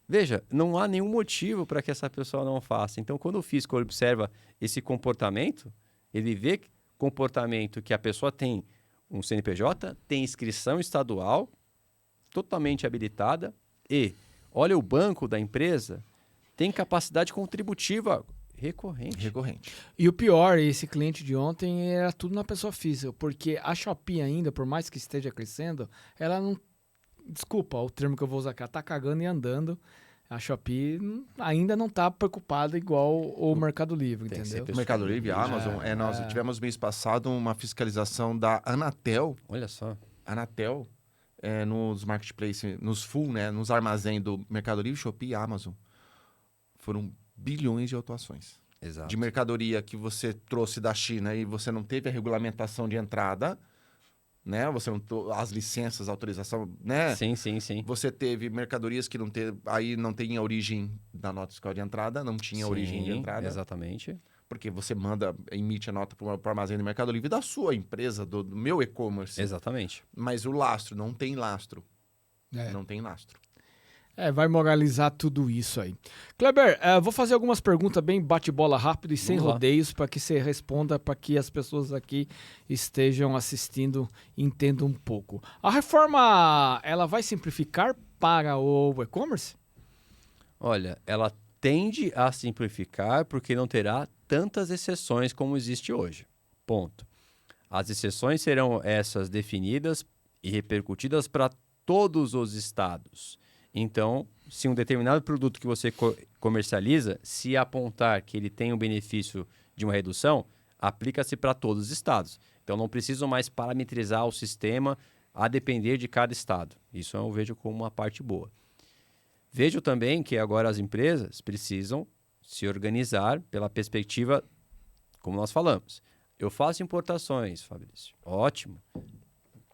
S2: Veja, não há nenhum motivo para que essa pessoa não faça. Então, quando o fisco observa esse comportamento, ele vê comportamento que a pessoa tem um CNPJ, tem inscrição estadual, totalmente habilitada, e olha o banco da empresa, tem capacidade contributiva recorrente.
S1: E o pior, esse cliente de ontem era tudo na pessoa física, porque a Shopee ainda, por mais que esteja crescendo, ela não... Desculpa o termo que eu vou usar aqui, ela tá cagando e andando. A Shopee ainda não tá preocupada igual o Mercado Livre, entendeu?
S3: O Mercado Livre, a Amazon. Nós tivemos mês passado uma fiscalização da Anatel.
S2: Olha só.
S3: Anatel, nos marketplaces, nos full, né, nos armazéns do Mercado Livre, Shopee e Amazon. Foram bilhões de autuações.
S2: Exato.
S3: De mercadoria que você trouxe da China e você não teve a regulamentação de entrada, né? Você não as licenças, a autorização, né?
S2: Sim.
S3: Você teve mercadorias que aí não tem a origem da nota fiscal de entrada, não tinha origem de entrada.
S2: Exatamente.
S3: Porque você emite a nota para o armazém do Mercado Livre da sua empresa, do meu e-commerce.
S2: Exatamente.
S3: Mas o lastro, não tem lastro. Não tem lastro.
S1: Vai moralizar tudo isso aí. Kleber, vou fazer algumas perguntas bem bate-bola rápido e sem rodeios para que você responda, para que as pessoas aqui estejam assistindo e entendam um pouco. A reforma, ela vai simplificar para o e-commerce?
S2: Olha, ela tende a simplificar porque não terá tantas exceções como existe hoje. Ponto. As exceções serão essas definidas e repercutidas para todos os estados. Então, se um determinado produto que você comercializa, se apontar que ele tem o benefício de uma redução, aplica-se para todos os estados. Então, não preciso mais parametrizar o sistema a depender de cada estado. Isso eu vejo como uma parte boa. Vejo também que agora as empresas precisam se organizar pela perspectiva, como nós falamos. Eu faço importações, Fabrício. Ótimo.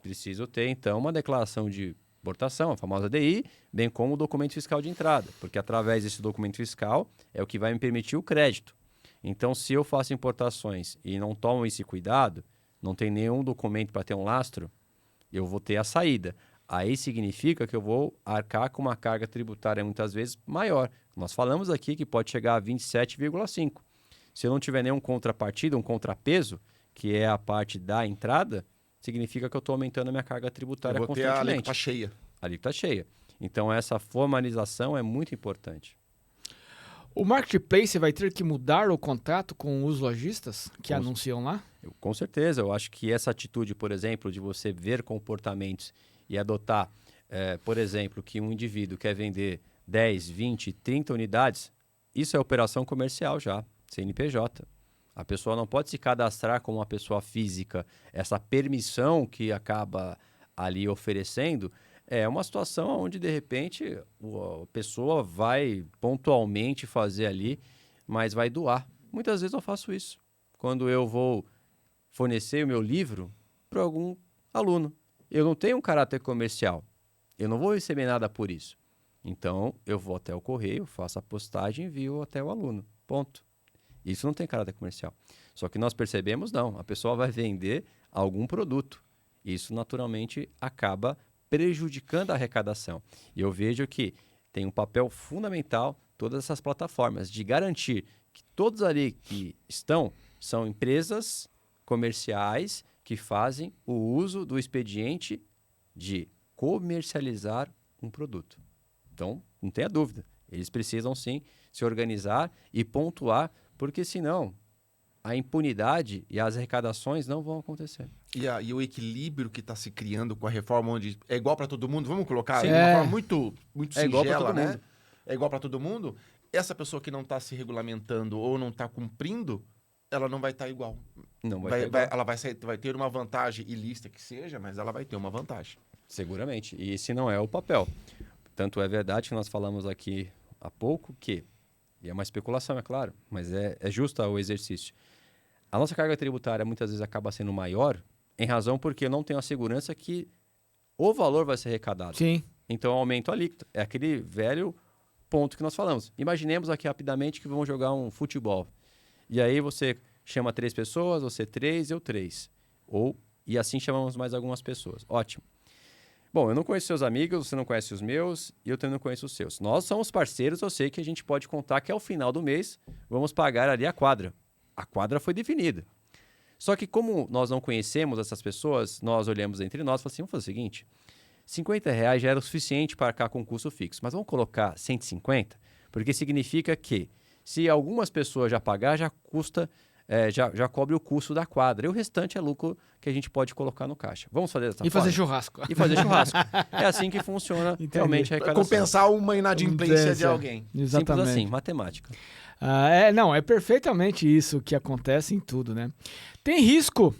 S2: Preciso ter, então, uma declaração de importação, a famosa DI, bem como o documento fiscal de entrada, porque através desse documento fiscal é o que vai me permitir o crédito. Então, se eu faço importações e não tomo esse cuidado, não tem nenhum documento para ter um lastro, eu vou ter a saída. Aí significa que eu vou arcar com uma carga tributária muitas vezes maior. Nós falamos aqui que pode chegar a 27,5%. Se eu não tiver nenhum contrapartida, um contrapeso, que é a parte da entrada, significa que eu estou aumentando a minha carga tributária constantemente.
S3: Eu vou ter a alíquota cheia.
S2: A alíquota cheia. Então, essa formalização é muito importante.
S1: O marketplace vai ter que mudar o contrato com os lojistas que anunciam lá?
S2: Com certeza. Eu acho que essa atitude, por exemplo, de você ver comportamentos e adotar, por exemplo, que um indivíduo quer vender 10, 20, 30 unidades, isso é operação comercial já, CNPJ. A pessoa não pode se cadastrar como uma pessoa física. Essa permissão que acaba ali oferecendo é uma situação onde, de repente, a pessoa vai pontualmente fazer ali, mas vai doar. Muitas vezes eu faço isso. Quando eu vou fornecer o meu livro para algum aluno, eu não tenho um caráter comercial. Eu não vou receber nada por isso. Então, eu vou até o correio, faço a postagem e envio até o aluno. Ponto. Isso não tem caráter comercial. Só que nós percebemos, não. A pessoa vai vender algum produto. Isso, naturalmente, acaba prejudicando a arrecadação. E eu vejo que tem um papel fundamental todas essas plataformas de garantir que todos ali que estão são empresas comerciais que fazem o uso do expediente de comercializar um produto. Então, não tenha dúvida. Eles precisam, sim, se organizar e pontuar, porque senão a impunidade e as arrecadações não vão acontecer.
S3: E o equilíbrio que está se criando com a reforma, onde é igual para todo mundo, vamos colocar
S1: Sim.
S3: de uma forma muito singela,
S2: igual pra todo
S3: né?
S2: mundo.
S3: É igual para todo mundo. Essa pessoa que não está se regulamentando ou não está cumprindo, ela não vai estar igual.
S2: Não vai ter igual.
S3: Ela vai ter uma vantagem ilícita que seja, mas ela vai ter uma vantagem.
S2: Seguramente. E esse não é o papel. Tanto é verdade que nós falamos aqui há pouco que, e é uma especulação, é claro, mas é justo o exercício. A nossa carga tributária muitas vezes acaba sendo maior em razão porque eu não tenho a segurança que o valor vai ser arrecadado.
S1: Sim.
S2: Então, eu aumento a alíquota. É aquele velho ponto que nós falamos. Imaginemos aqui rapidamente que vamos jogar um futebol. E aí você chama 3 pessoas, você 3, eu 3. E assim chamamos mais algumas pessoas. Ótimo. Bom, eu não conheço seus amigos, você não conhece os meus e eu também não conheço os seus. Nós somos parceiros, eu sei que a gente pode contar que ao final do mês vamos pagar ali a quadra. A quadra foi definida. Só que como nós não conhecemos essas pessoas, nós olhamos entre nós e falamos assim, vamos fazer o seguinte, R$50 já era o suficiente para arcar com o custo fixo, mas vamos colocar 150, porque significa que se algumas pessoas já pagar, já custa, já cobre o custo da quadra. E o restante é lucro que a gente pode colocar no caixa. Vamos fazer dessa forma?
S1: E fazer churrasco.
S2: E fazer churrasco. É assim que funciona realmente a
S3: Para
S2: arrecadação.
S3: compensar uma inadimplência de alguém.
S1: Exatamente.
S2: Simples assim, matemática.
S1: Não, é perfeitamente isso que acontece em tudo, né? Tem risco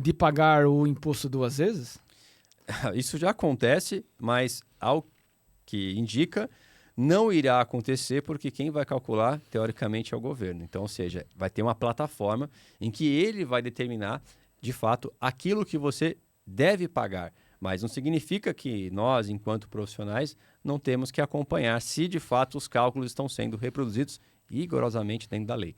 S1: de pagar o imposto 2 vezes?
S2: Isso já acontece, mas ao que indica, não irá acontecer porque quem vai calcular, teoricamente, é o governo. Então, ou seja, vai ter uma plataforma em que ele vai determinar, de fato, aquilo que você deve pagar. Mas não significa que nós, enquanto profissionais, não temos que acompanhar se, de fato, os cálculos estão sendo reproduzidos rigorosamente dentro da lei.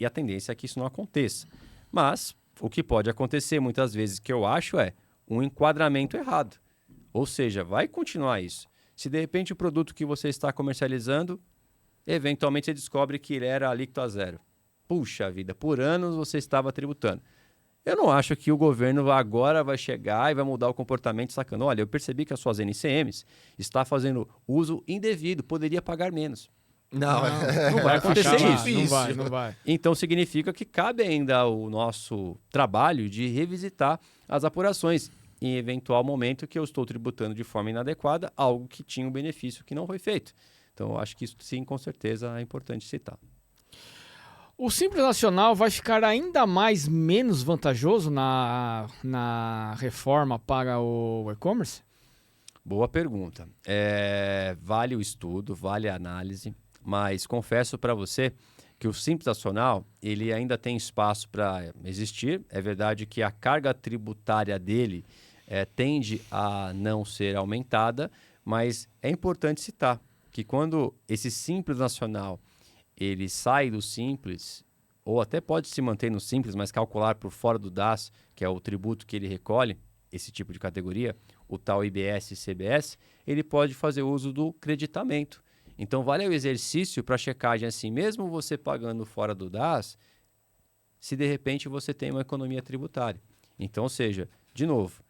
S2: E a tendência é que isso não aconteça. Mas o que pode acontecer muitas vezes, que eu acho, é um enquadramento errado. Ou seja, vai continuar isso. Se de repente o produto que você está comercializando, eventualmente você descobre que ele era alíquota a zero. Puxa vida, por anos você estava tributando. Eu não acho que o governo agora vai chegar e vai mudar o comportamento sacando. Olha, eu percebi que as suas NCMs está fazendo uso indevido, poderia pagar menos. Não vai acontecer isso.
S1: Não vai.
S2: Então significa que cabe ainda o nosso trabalho de revisitar as apurações em eventual momento que eu estou tributando de forma inadequada algo que tinha um benefício que não foi feito. Então eu acho que isso sim, com certeza, é importante citar.
S1: O Simples Nacional vai ficar ainda menos vantajoso na reforma para o e-commerce?
S2: Boa pergunta. Vale o estudo, vale a análise, mas confesso para você que o Simples Nacional ele ainda tem espaço para existir. É verdade que a carga tributária dele tende a não ser aumentada, mas é importante citar que quando esse Simples Nacional ele sai do Simples, ou até pode se manter no Simples, mas calcular por fora do DAS, que é o tributo que ele recolhe, esse tipo de categoria, o tal IBS e CBS, ele pode fazer uso do creditamento. Então, vale o exercício para checagem assim, mesmo você pagando fora do DAS, se de repente você tem uma economia tributária. Então, ou seja, de novo,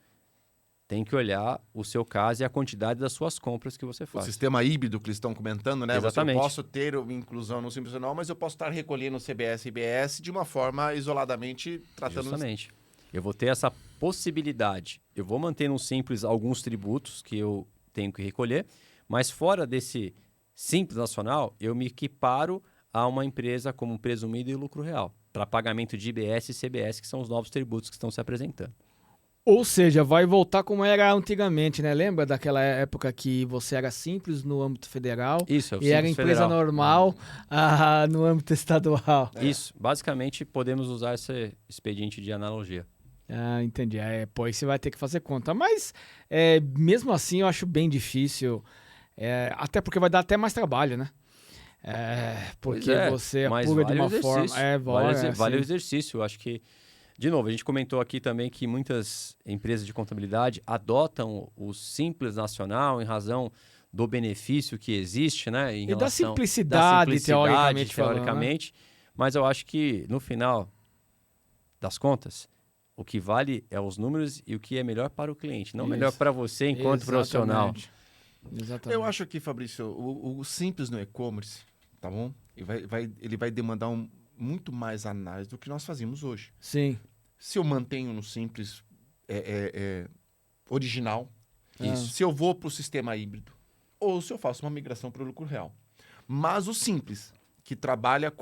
S2: tem que olhar o seu caso e a quantidade das suas compras que você faz.
S3: O sistema híbrido que eles estão comentando, né?
S2: Exatamente.
S3: Eu posso ter inclusão no Simples Nacional, mas eu posso estar recolhendo o CBS e IBS de uma forma isoladamente tratando...
S2: Justamente. Eu vou ter essa possibilidade. Eu vou manter no Simples alguns tributos que eu tenho que recolher, mas fora desse Simples Nacional, eu me equiparo a uma empresa como presumido e lucro real, para pagamento de IBS e CBS, que são os novos tributos que estão se apresentando.
S1: Ou seja, vai voltar como era antigamente, né? Lembra daquela época que você era simples no âmbito federal
S2: Isso, é o
S1: e era
S2: Simples
S1: empresa
S2: Federal.
S1: normal no âmbito estadual?
S2: Isso, basicamente podemos usar esse expediente de analogia.
S1: Ah, entendi. Pois você vai ter que fazer conta. Mas, mesmo assim, eu acho bem difícil. Até porque vai dar até mais trabalho, né? Porque você
S2: mas
S1: apura de
S2: vale o
S1: uma forma...
S2: exercício. Vale o
S1: assim.
S2: exercício. Eu acho que, de novo, a gente comentou aqui também que muitas empresas de contabilidade adotam o Simples Nacional em razão do benefício que existe, né? Em
S1: E da
S2: relação
S1: simplicidade, teoricamente falando, né?
S2: Mas eu acho que, no final das contas, o que vale é os números e o que é melhor para o cliente, não melhor para você enquanto profissional.
S1: Exatamente.
S3: Eu acho que, Fabrício, o Simples no e-commerce, tá bom? Ele vai demandar muito mais análise do que nós fazemos hoje.
S1: Sim.
S3: Se eu mantenho no Simples original,
S1: Isso.
S3: se eu vou para o sistema híbrido, ou se eu faço uma migração para o lucro real. Mas o Simples, que trabalha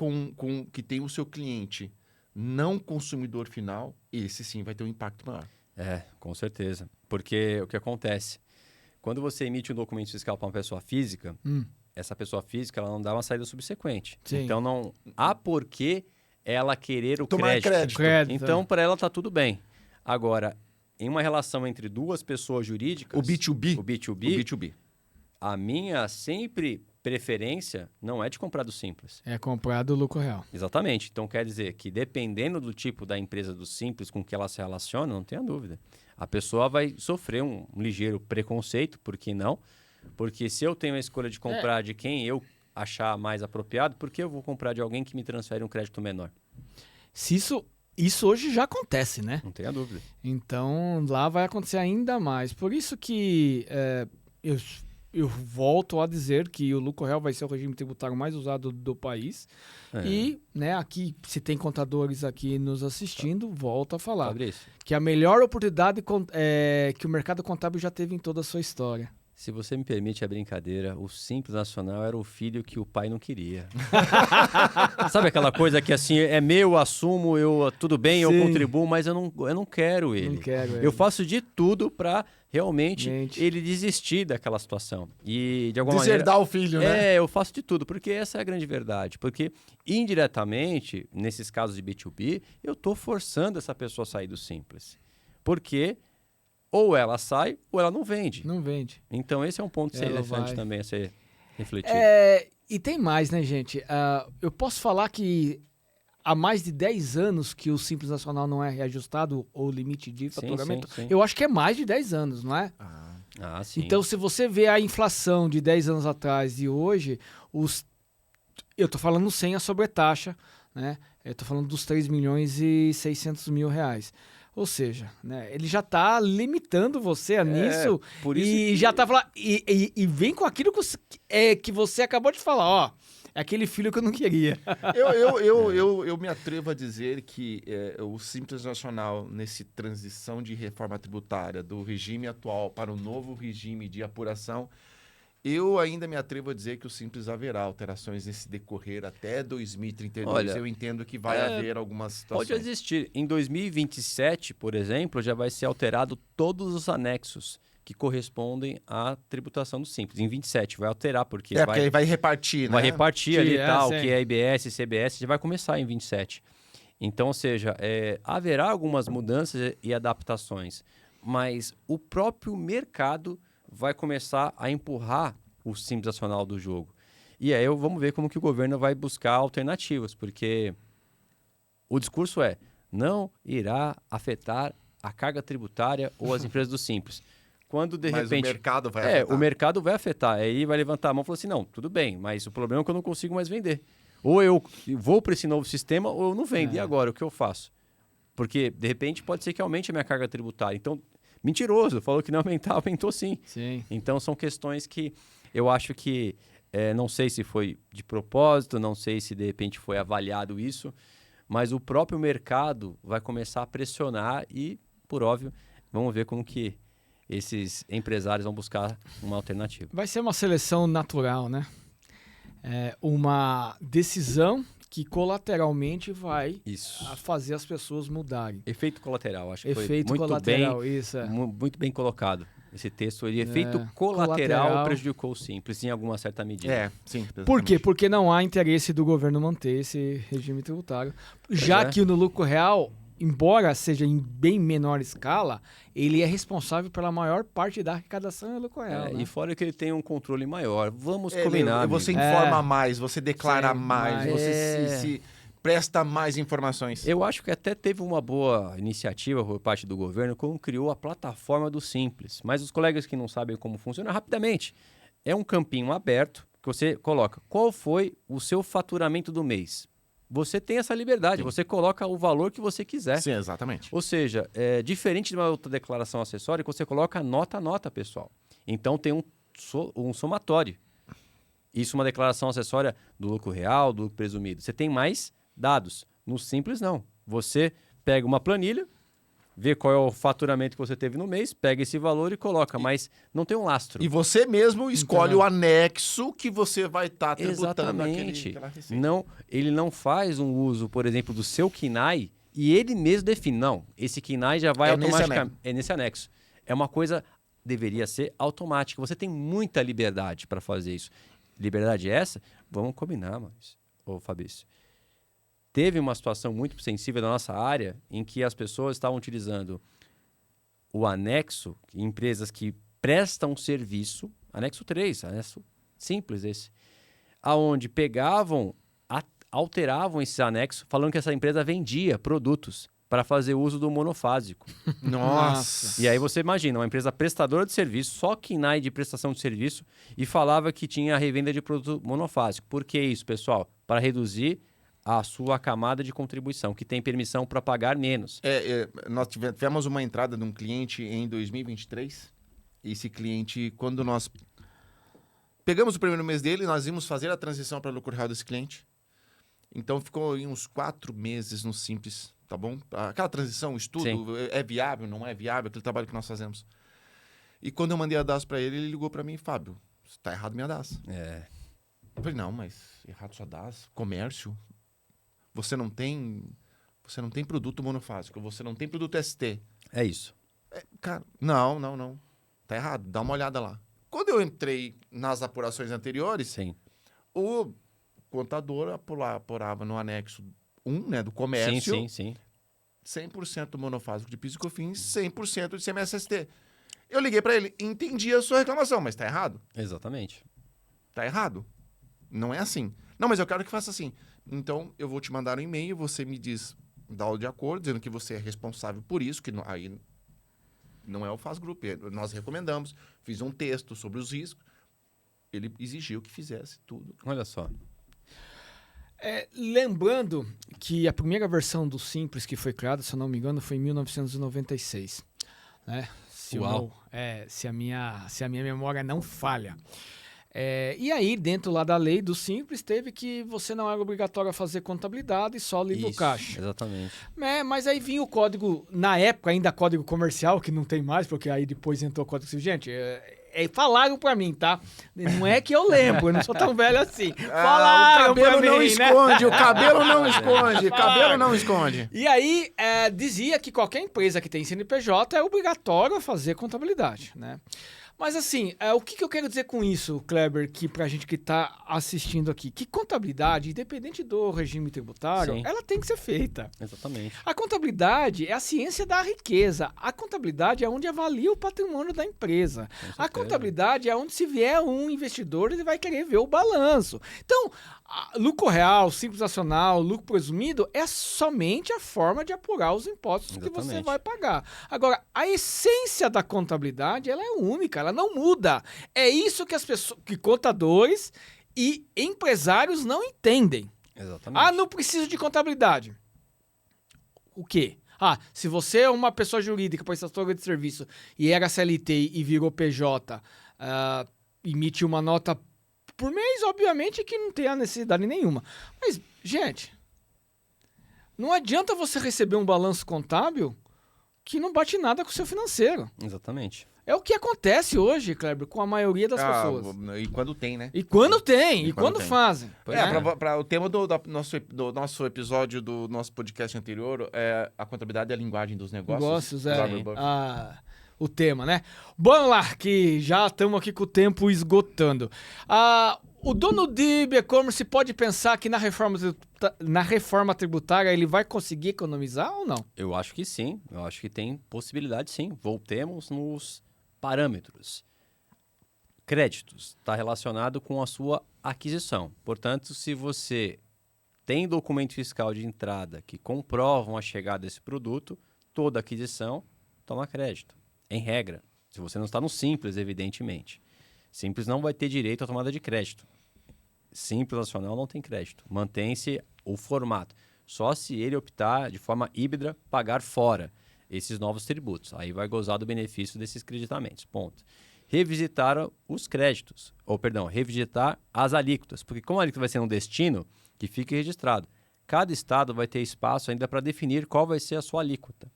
S3: que tem o seu cliente não consumidor final, esse sim vai ter um impacto maior.
S2: Com certeza. Porque o que acontece? Quando você emite um documento fiscal para uma pessoa física, essa pessoa física ela não dá uma saída subsequente.
S1: Sim.
S2: Então, não há por que ela querer o
S3: Tomar crédito.
S2: Então, para ela está tudo bem. Agora, em uma relação entre duas pessoas jurídicas...
S3: O B2B.
S2: O B2B. A minha sempre preferência não é de comprar do Simples.
S1: É comprar do lucro real.
S2: Exatamente. Então, quer dizer que dependendo do tipo da empresa do Simples com que ela se relaciona, não tenha dúvida. A pessoa vai sofrer um ligeiro preconceito, por que não? Porque se eu tenho a escolha de comprar de quem eu achar mais apropriado, por que eu vou comprar de alguém que me transfere um crédito menor?
S1: Se isso hoje já acontece, né?
S2: Não tenha dúvida.
S1: Então, lá vai acontecer ainda mais. Por isso que eu volto a dizer que o lucro real vai ser o regime tributário mais usado do país. E, né, aqui, se tem contadores aqui nos assistindo, volto a falar.
S2: Fabrício,
S1: Que a melhor oportunidade que o mercado contábil já teve em toda a sua história.
S2: se você me permite a brincadeira, o Simples Nacional era o filho que o pai não queria. Sabe aquela coisa que assim, é meu, assumo, tudo bem,
S1: Sim.
S2: eu contribuo, mas eu não quero ele.
S1: Não quero ele.
S2: Eu faço de tudo para realmente ele desistir daquela situação. E de alguma
S3: Deserdar
S2: maneira...
S3: o filho, né?
S2: Eu faço de tudo, porque essa é a grande verdade. Porque, indiretamente, nesses casos de B2B, eu estou forçando essa pessoa a sair do Simples. Porque ou ela sai, ou ela não vende.
S1: Não vende.
S2: Então, esse é um ponto
S1: Ela
S2: interessante
S1: vai.
S2: também a ser refletido.
S1: E tem mais, né, gente? Eu posso falar que há mais de 10 anos que o Simples Nacional não é reajustado, ou limite de faturamento.
S2: Sim.
S1: Eu acho que é mais de 10 anos, não é?
S2: Ah, sim.
S1: Então, se você vê a inflação de 10 anos atrás e hoje, eu estou falando sem a sobretaxa, né? Eu estou falando dos 3 milhões e 600 mil reais. Ou seja, né, ele já está limitando você nisso
S2: por isso
S1: e
S2: que-
S1: já está falando. E vem com aquilo que você acabou de falar, ó. É aquele filho que eu não queria.
S3: Eu me atrevo a dizer que o Simples Nacional, nesse transição de reforma tributária do regime atual para o novo regime de apuração, eu ainda me atrevo a dizer que o Simples haverá alterações nesse decorrer até 2032.
S2: Olha,
S3: Eu entendo que vai haver algumas situações.
S2: Pode existir. Em 2027, por exemplo, já vai ser alterado todos os anexos que correspondem à tributação do Simples. Em 27 vai alterar, porque
S3: Porque aí vai repartir, né?
S2: vai repartir ali tal,
S1: sim.
S2: que é IBS, CBS, já vai começar em 27. Então, ou seja, haverá algumas mudanças e adaptações, mas o próprio mercado vai começar a empurrar o Simples Nacional do jogo. E aí vamos ver como que o governo vai buscar alternativas, porque o discurso não irá afetar a carga tributária ou as empresas do Simples. Quando de
S3: Mas
S2: repente
S3: o mercado vai afetar.
S2: o mercado vai afetar. Aí vai levantar a mão e falar assim: não, tudo bem, mas o problema é que eu não consigo mais vender. Ou eu vou para esse novo sistema ou eu não vendo. E agora, o que eu faço? Porque, de repente, pode ser que aumente a minha carga tributária. Então, mentiroso, falou que não aumentar, aumentou sim.
S1: Sim.
S2: Então, são questões que eu acho que, não sei se foi de propósito, não sei se de repente foi avaliado isso, mas o próprio mercado vai começar a pressionar e, por óbvio, vamos ver como que esses empresários vão buscar uma alternativa.
S1: Vai ser uma seleção natural, né? Uma decisão que colateralmente vai
S2: Isso.
S1: fazer as pessoas mudarem.
S2: Efeito colateral, acho que foi
S1: Efeito
S2: muito
S1: colateral,
S2: bem,
S1: isso.
S2: muito bem colocado. Esse texto, ele efeito colateral
S1: colateral.
S2: prejudicou o Simples em alguma certa medida.
S3: Sim.
S1: Por quê? Porque não há interesse do governo manter esse regime tributário. Já que no lucro real, embora seja em bem menor escala, ele é responsável pela maior parte da arrecadação do lucro real. Né?
S2: E fora que ele tem um controle maior. Vamos combinar.
S3: Você
S2: amigo.
S3: informa mais, você declara
S1: Sim,
S3: mais,
S1: mas-
S3: você se presta mais informações.
S2: Eu acho que até teve uma boa iniciativa por parte do governo quando criou a plataforma do Simples. Mas os colegas que não sabem como funciona, rapidamente. É um campinho aberto que você coloca qual foi o seu faturamento do mês. Você tem essa liberdade, você coloca o valor que você quiser.
S3: Sim, exatamente.
S2: Ou seja, diferente de uma outra declaração acessória, que você coloca nota a nota, pessoal. Então tem um somatório. Isso é uma declaração acessória do lucro real, do lucro presumido. Você tem mais dados. No Simples, não. Você pega uma planilha, vê qual é o faturamento que você teve no mês, pega esse valor e coloca, mas não tem um lastro.
S3: E você mesmo escolhe o anexo que você vai estar tributando
S2: Exatamente.
S3: aquela receita.
S2: Não, ele não faz um uso, por exemplo, do seu KINAI e ele mesmo define. Não, esse KINAI já vai
S3: É nesse
S2: automaticamente. É nesse anexo. É uma coisa, deveria ser automática. Você tem muita liberdade para fazer isso. Liberdade essa? Vamos combinar, mas, ô Fabrício. Teve uma situação muito sensível da nossa área em que as pessoas estavam utilizando o anexo, empresas que prestam serviço, anexo 3, anexo simples esse, aonde pegavam, alteravam esse anexo, falando que essa empresa vendia produtos para fazer uso do monofásico.
S3: Nossa.
S2: E aí você imagina, uma empresa prestadora de serviço, só KINAI de prestação de serviço, e falava que tinha a revenda de produto monofásico. Por que isso, pessoal? Para reduzir a sua camada de contribuição, que tem permissão para pagar menos.
S3: Nós tivemos uma entrada de um cliente em 2023. Esse cliente, quando nós pegamos o primeiro mês dele, nós íamos fazer a transição para lucro real desse cliente. Então ficou em uns 4 meses no Simples, tá bom? Aquela transição, estudo,
S2: Sim.
S3: é viável, não é viável, aquele trabalho que nós fazemos. E quando eu mandei a DAS para ele, ele ligou para mim, Fábio, tá errado minha DAS. Eu falei, não, mas errado sua DAS, comércio. Você não tem produto monofásico, você não tem produto ST.
S2: É isso.
S3: Cara, não. Tá errado, dá uma olhada lá. Quando eu entrei nas apurações anteriores,
S2: Sim.
S3: o contador apurava no anexo 1, né, do comércio,
S2: Sim.
S3: 100% monofásico de PIS e COFINS, 100% de CMS-ST. Eu liguei para ele, entendi a sua reclamação, mas tá errado.
S2: Exatamente.
S3: Tá errado. Não é assim. Não, mas eu quero que faça assim. Então, eu vou te mandar um e-mail, você me diz, dá o de acordo, dizendo que você é responsável por isso, que aí não é o Faz Group. Nós recomendamos, fiz um texto sobre os riscos, ele exigiu que fizesse tudo.
S2: Olha só.
S1: Lembrando que a primeira versão do Simples que foi criada, se eu não me engano, foi em 1996. Né? Se a minha memória não falha. E aí, dentro lá da lei do Simples, teve que você não era obrigatório a fazer contabilidade e só livro caixa.
S2: Exatamente.
S1: Mas aí vinha o código, na época ainda código comercial, que não tem mais, porque aí depois entrou o código civil. Gente, falaram pra mim, tá? Não é que eu lembro, eu não sou tão velho assim. Falaram pra mim,
S3: não esconde,
S1: né?
S3: o cabelo não esconde, o cabelo não esconde.
S1: E aí, dizia que qualquer empresa que tem CNPJ é obrigatório a fazer contabilidade, né? Mas assim, o que eu quero dizer com isso, Kleber, que pra gente que tá assistindo aqui, que contabilidade, independente do regime tributário,
S2: Sim.
S1: ela tem que ser feita.
S2: Exatamente.
S1: A contabilidade é a ciência da riqueza. A contabilidade é onde avalia o patrimônio da empresa. A contabilidade é onde, se vier um investidor, ele vai querer ver o balanço. Então, lucro real, simples nacional, lucro presumido é somente a forma de apurar os impostos que você vai pagar. Agora, a essência da contabilidade, ela é única, ela não muda. É isso que as pessoas, que contadores e empresários não entendem.
S2: Exatamente.
S1: Não preciso de contabilidade. O quê? Se você é uma pessoa jurídica, prestadora de serviço, e era CLT e virou PJ, emite uma nota por mês, obviamente que não tem a necessidade nenhuma. Mas, gente, não adianta você receber um balanço contábil que não bate nada com o seu financeiro.
S2: Exatamente.
S1: É o que acontece hoje, Kleber, com a maioria das pessoas.
S3: E quando tem, né?
S1: E quando tem, e quando fazem.
S3: Para o tema do nosso episódio do nosso podcast anterior, a contabilidade é a linguagem dos negócios.
S1: O tema, né? Vamos lá, que já estamos aqui com o tempo esgotando. O dono de e-commerce pode pensar que na reforma tributária ele vai conseguir economizar ou não?
S2: Eu acho que sim. Eu acho que tem possibilidade, sim. Voltemos nos parâmetros. Créditos está relacionado com a sua aquisição. Portanto, se você tem documento fiscal de entrada que comprovam a chegada desse produto, toda aquisição toma crédito. Em regra, se você não está no Simples, evidentemente. Simples não vai ter direito à tomada de crédito. Simples Nacional não tem crédito. Mantém-se o formato. Só se ele optar de forma híbrida, pagar fora esses novos tributos. Aí vai gozar do benefício desses creditamentos. Ponto. Revisitar os créditos. Revisitar as alíquotas. Porque como a alíquota vai ser um destino, que fique registrado. Cada estado vai ter espaço ainda para definir qual vai ser a sua alíquota.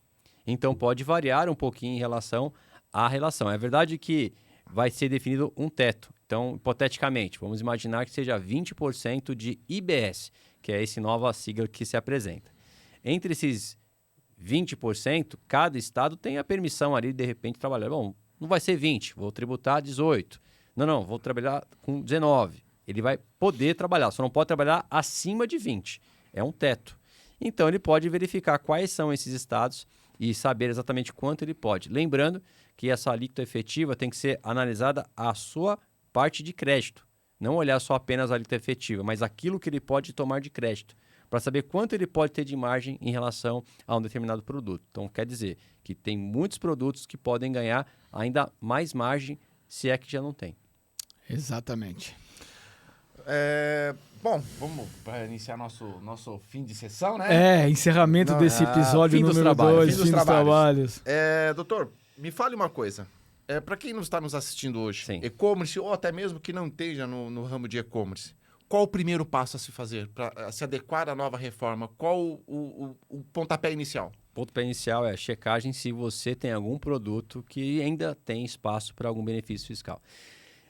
S2: Então, pode variar um pouquinho em relação à relação. É verdade que vai ser definido um teto. Então, hipoteticamente, vamos imaginar que seja 20% de IBS, que é essa nova sigla que se apresenta. Entre esses 20%, cada estado tem a permissão ali, de repente, trabalhar. Bom, não vai ser 20, vou tributar 18. Não, vou trabalhar com 19. Ele vai poder trabalhar, só não pode trabalhar acima de 20. É um teto. Então, ele pode verificar quais são esses estados e saber exatamente quanto ele pode. Lembrando que essa alíquota efetiva tem que ser analisada a sua parte de crédito. Não olhar só apenas a alíquota efetiva, mas aquilo que ele pode tomar de crédito, para saber quanto ele pode ter de margem em relação a um determinado produto. Então, quer dizer que tem muitos produtos que podem ganhar ainda mais margem, se é que já não tem.
S1: Exatamente.
S3: Bom, vamos para iniciar nosso fim de sessão, né?
S1: Encerramento desse episódio número 2, fim dos trabalhos.
S3: Doutor, me fale uma coisa. Para quem não está nos assistindo hoje,
S2: Sim.
S3: E-commerce, ou até mesmo que não esteja no ramo de e-commerce, qual o primeiro passo a se fazer para se adequar à nova reforma? Qual o pontapé inicial?
S2: O pontapé inicial é a checagem se você tem algum produto que ainda tem espaço para algum benefício fiscal.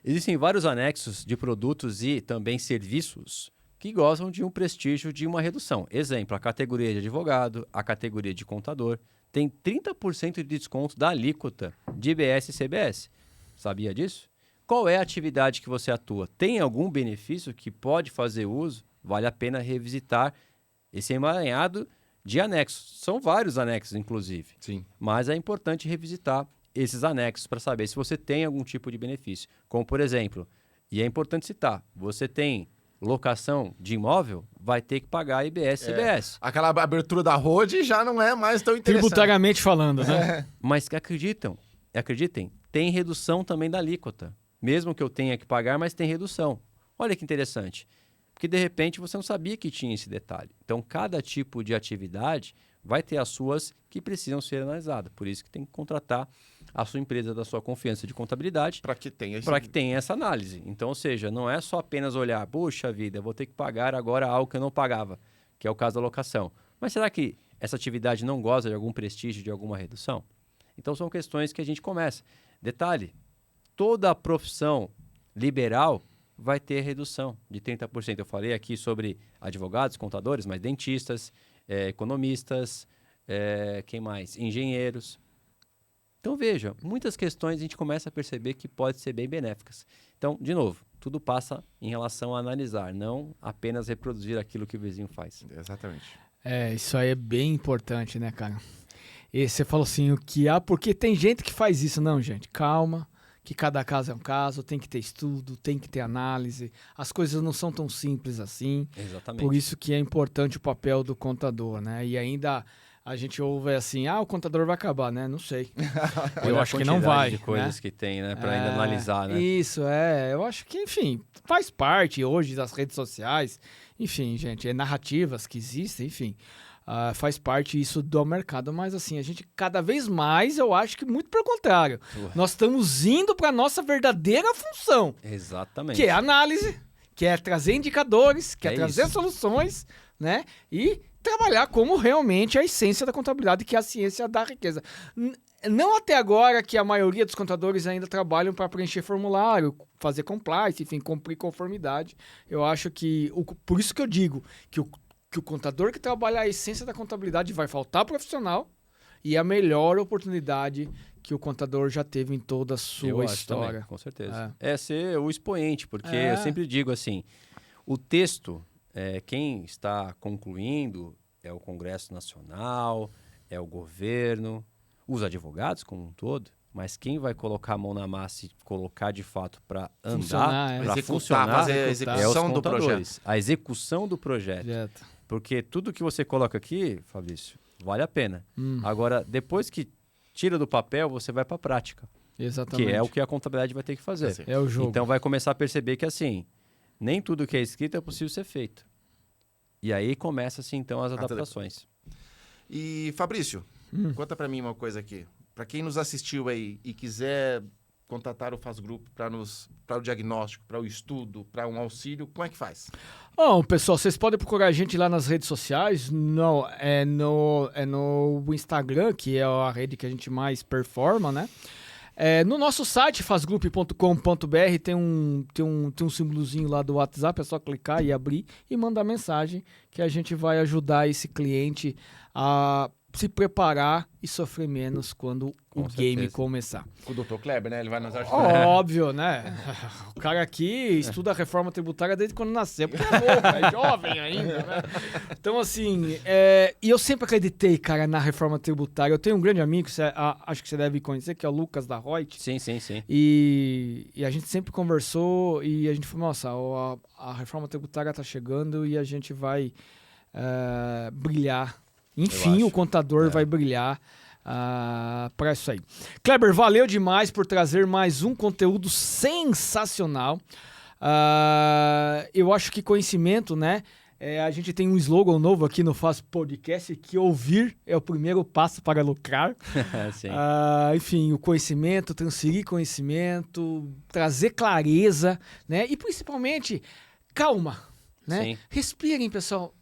S2: Existem vários anexos de produtos e também serviços que gozam de um prestígio de uma redução. Exemplo, a categoria de advogado, a categoria de contador, tem 30% de desconto da alíquota de IBS e CBS. Sabia disso? Qual é a atividade que você atua? Tem algum benefício que pode fazer uso? Vale a pena revisitar esse emaranhado de anexos. São vários anexos, inclusive.
S3: Sim.
S2: Mas é importante revisitar esses anexos para saber se você tem algum tipo de benefício. Como, por exemplo, e é importante citar, você tem locação de imóvel, vai ter que pagar IBS e CBS.
S3: Aquela abertura da road já não é mais tão interessante.
S1: Tributariamente falando, né?
S2: Mas que acreditam, acreditem, tem redução também da alíquota. Mesmo que eu tenha que pagar, mas tem redução. Olha que interessante. Porque, de repente, você não sabia que tinha esse detalhe. Então, cada tipo de atividade vai ter as suas que precisam ser analisadas. Por isso que tem que contratar a sua empresa da sua confiança de contabilidade
S3: Para que tenha
S2: essa análise. Então, ou seja, não é só apenas olhar, puxa vida, eu vou ter que pagar agora algo que eu não pagava, que é o caso da locação. Mas será que essa atividade não goza de algum prestígio, de alguma redução? Então, são questões que a gente começa. Detalhe, toda a profissão liberal vai ter redução de 30%. Eu falei aqui sobre advogados, contadores, mas dentistas, economistas, quem mais? Engenheiros. Então, veja, muitas questões a gente começa a perceber que podem ser bem benéficas. Então, de novo, tudo passa em relação a analisar, não apenas reproduzir aquilo que o vizinho faz.
S3: Exatamente.
S1: Isso aí é bem importante, né, cara? E você falou assim, o que há, porque tem gente que faz isso. Não, gente, calma, que cada caso é um caso, tem que ter estudo, tem que ter análise. As coisas não são tão simples assim.
S2: Exatamente.
S1: Por isso que é importante o papel do contador, né? E ainda a gente ouve assim, o contador vai acabar, né? Não sei. Eu acho que não vai.
S2: De coisas, né, que tem, né, para ainda analisar, né?
S1: Isso, eu acho que, enfim, faz parte hoje das redes sociais. Enfim, gente, narrativas que existem, enfim. Faz parte isso do mercado, mas assim, a gente cada vez mais, eu acho que muito pelo contrário. Nós estamos indo para a nossa verdadeira função.
S2: Exatamente.
S1: Que é análise, que é trazer indicadores, que é trazer soluções, né? E trabalhar como realmente a essência da contabilidade, que é a ciência da riqueza. Não até agora que a maioria dos contadores ainda trabalham para preencher formulário, fazer compliance, enfim, cumprir conformidade. Eu acho que, por isso que eu digo que o contador que trabalha a essência da contabilidade vai faltar profissional e a melhor oportunidade que o contador já teve em toda a sua história.
S2: Também, com certeza. É ser o expoente, porque eu sempre digo assim, o texto, quem está concluindo é o Congresso Nacional, é o governo, os advogados como um todo, mas quem vai colocar a mão na massa e colocar de fato para andar, para funcionar,
S3: fazer a execução do projeto.
S2: A execução do projeto. Porque tudo que você coloca aqui, Fabrício, vale a pena. Agora, depois que tira do papel, você vai para a prática.
S1: Exatamente.
S2: Que é o que a contabilidade vai ter que fazer.
S1: É o jogo.
S2: Então, vai começar a perceber que, assim, nem tudo que é escrito é possível ser feito. E aí começa-se, então, as adaptações.
S3: E, Fabrício, conta para mim uma coisa aqui. Para quem nos assistiu aí e quiser contatar o Faz Grupo para o diagnóstico, para o estudo, para um auxílio, como é que faz?
S1: Bom, pessoal, vocês podem procurar a gente lá nas redes sociais, no Instagram, que é a rede que a gente mais performa, né? No nosso site, fazgroup.com.br, tem um símbolozinho lá do WhatsApp, é só clicar e abrir e mandar mensagem que a gente vai ajudar esse cliente a se preparar e sofrer menos quando o game começar.
S3: Com o Dr. Kleber, né? Ele vai nos ajudar.
S1: Óbvio, né? O cara aqui estuda a reforma tributária desde quando nasceu, porque é novo, é jovem ainda, né? Então, assim, e eu sempre acreditei, cara, na reforma tributária. Eu tenho um grande amigo, acho que você deve conhecer, que é o Lucas da Reut.
S2: Sim.
S1: E a gente sempre conversou e a gente falou, nossa, a reforma tributária tá chegando e a gente vai brilhar. Enfim, o contador vai brilhar para isso aí. Kleber, valeu demais por trazer mais um conteúdo sensacional. Eu acho que conhecimento, né? A gente tem um slogan novo aqui no Faz Podcast, que ouvir é o primeiro passo para lucrar.
S2: Sim.
S1: Enfim, o conhecimento, transferir conhecimento, trazer clareza, né? E principalmente, calma, né?
S2: Sim.
S1: Respirem, pessoal.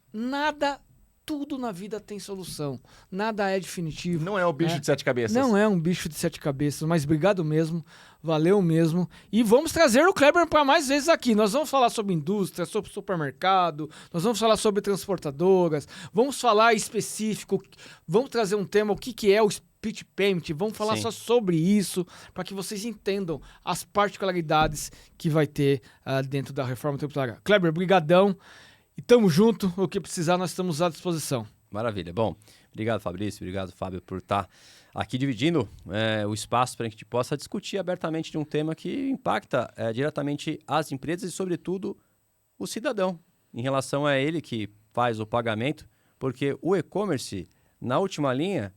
S1: Tudo na vida tem solução. Nada é definitivo.
S3: Não é o bicho de 7 cabeças.
S1: Não é um bicho de 7 cabeças, mas obrigado mesmo. Valeu mesmo. E vamos trazer o Kleber para mais vezes aqui. Nós vamos falar sobre indústria, sobre supermercado, nós vamos falar sobre transportadoras, vamos falar específico, vamos trazer um tema, o que é o split payment, vamos falar só sobre isso, para que vocês entendam as particularidades que vai ter dentro da reforma tributária. Kleber, brigadão. E tamo junto, o que precisar nós estamos à disposição.
S2: Maravilha. Bom, obrigado Fabrício, obrigado Fábio por estar aqui dividindo o espaço para que a gente possa discutir abertamente de um tema que impacta diretamente as empresas e, sobretudo, o cidadão, em relação a ele que faz o pagamento, porque o e-commerce, na última linha,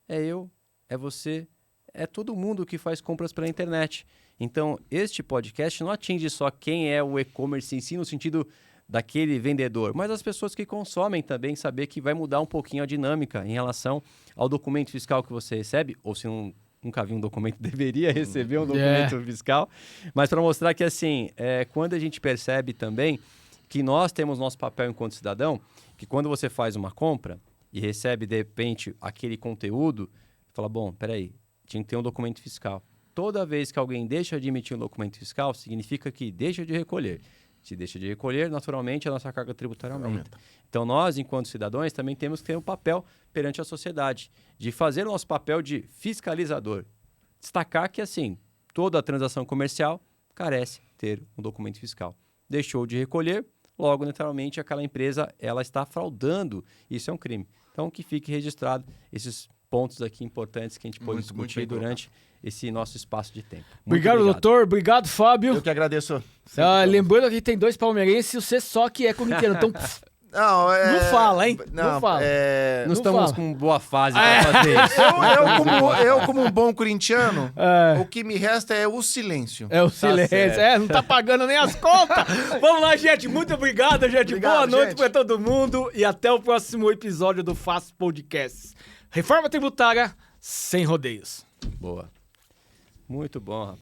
S2: é eu, é você, é todo mundo que faz compras pela internet. Então, este podcast não atinge só quem é o e-commerce em si, no sentido daquele vendedor, mas as pessoas que consomem também, saber que vai mudar um pouquinho a dinâmica em relação ao documento fiscal que você recebe, ou se nunca viu um documento, deveria receber um documento fiscal, mas para mostrar que, assim, quando a gente percebe também que nós temos nosso papel enquanto cidadão, que quando você faz uma compra e recebe, de repente, aquele conteúdo, fala, bom, peraí, tinha que ter um documento fiscal. Toda vez que alguém deixa de emitir um documento fiscal, significa que deixa de recolher. Se deixa de recolher, naturalmente, a nossa carga tributária aumenta. Então, nós, enquanto cidadãos, também temos que ter um papel perante a sociedade, de fazer o nosso papel de fiscalizador. Destacar que, assim, toda a transação comercial carece ter um documento fiscal. Deixou de recolher, logo, naturalmente, aquela empresa ela está fraudando. Isso é um crime. Então, que fique registrado esses pontos aqui importantes que a gente pôde discutir durante esse nosso espaço de tempo.
S1: Obrigado, doutor. Obrigado, Fábio.
S3: Eu que agradeço.
S1: Lembrando que tem 2 palmeirenses e você só que é corintiano. Então, não fala, hein? Não fala.
S2: Não estamos com boa fase para fazer isso.
S3: Eu, como um bom corintiano, o que me resta é o silêncio.
S1: É o silêncio. Não tá pagando nem as contas. Vamos lá, gente. Muito obrigado, gente. Boa noite para todo mundo e até o próximo episódio do Fast Podcast. Reforma tributária sem rodeios.
S2: Boa. Muito bom, rapaz.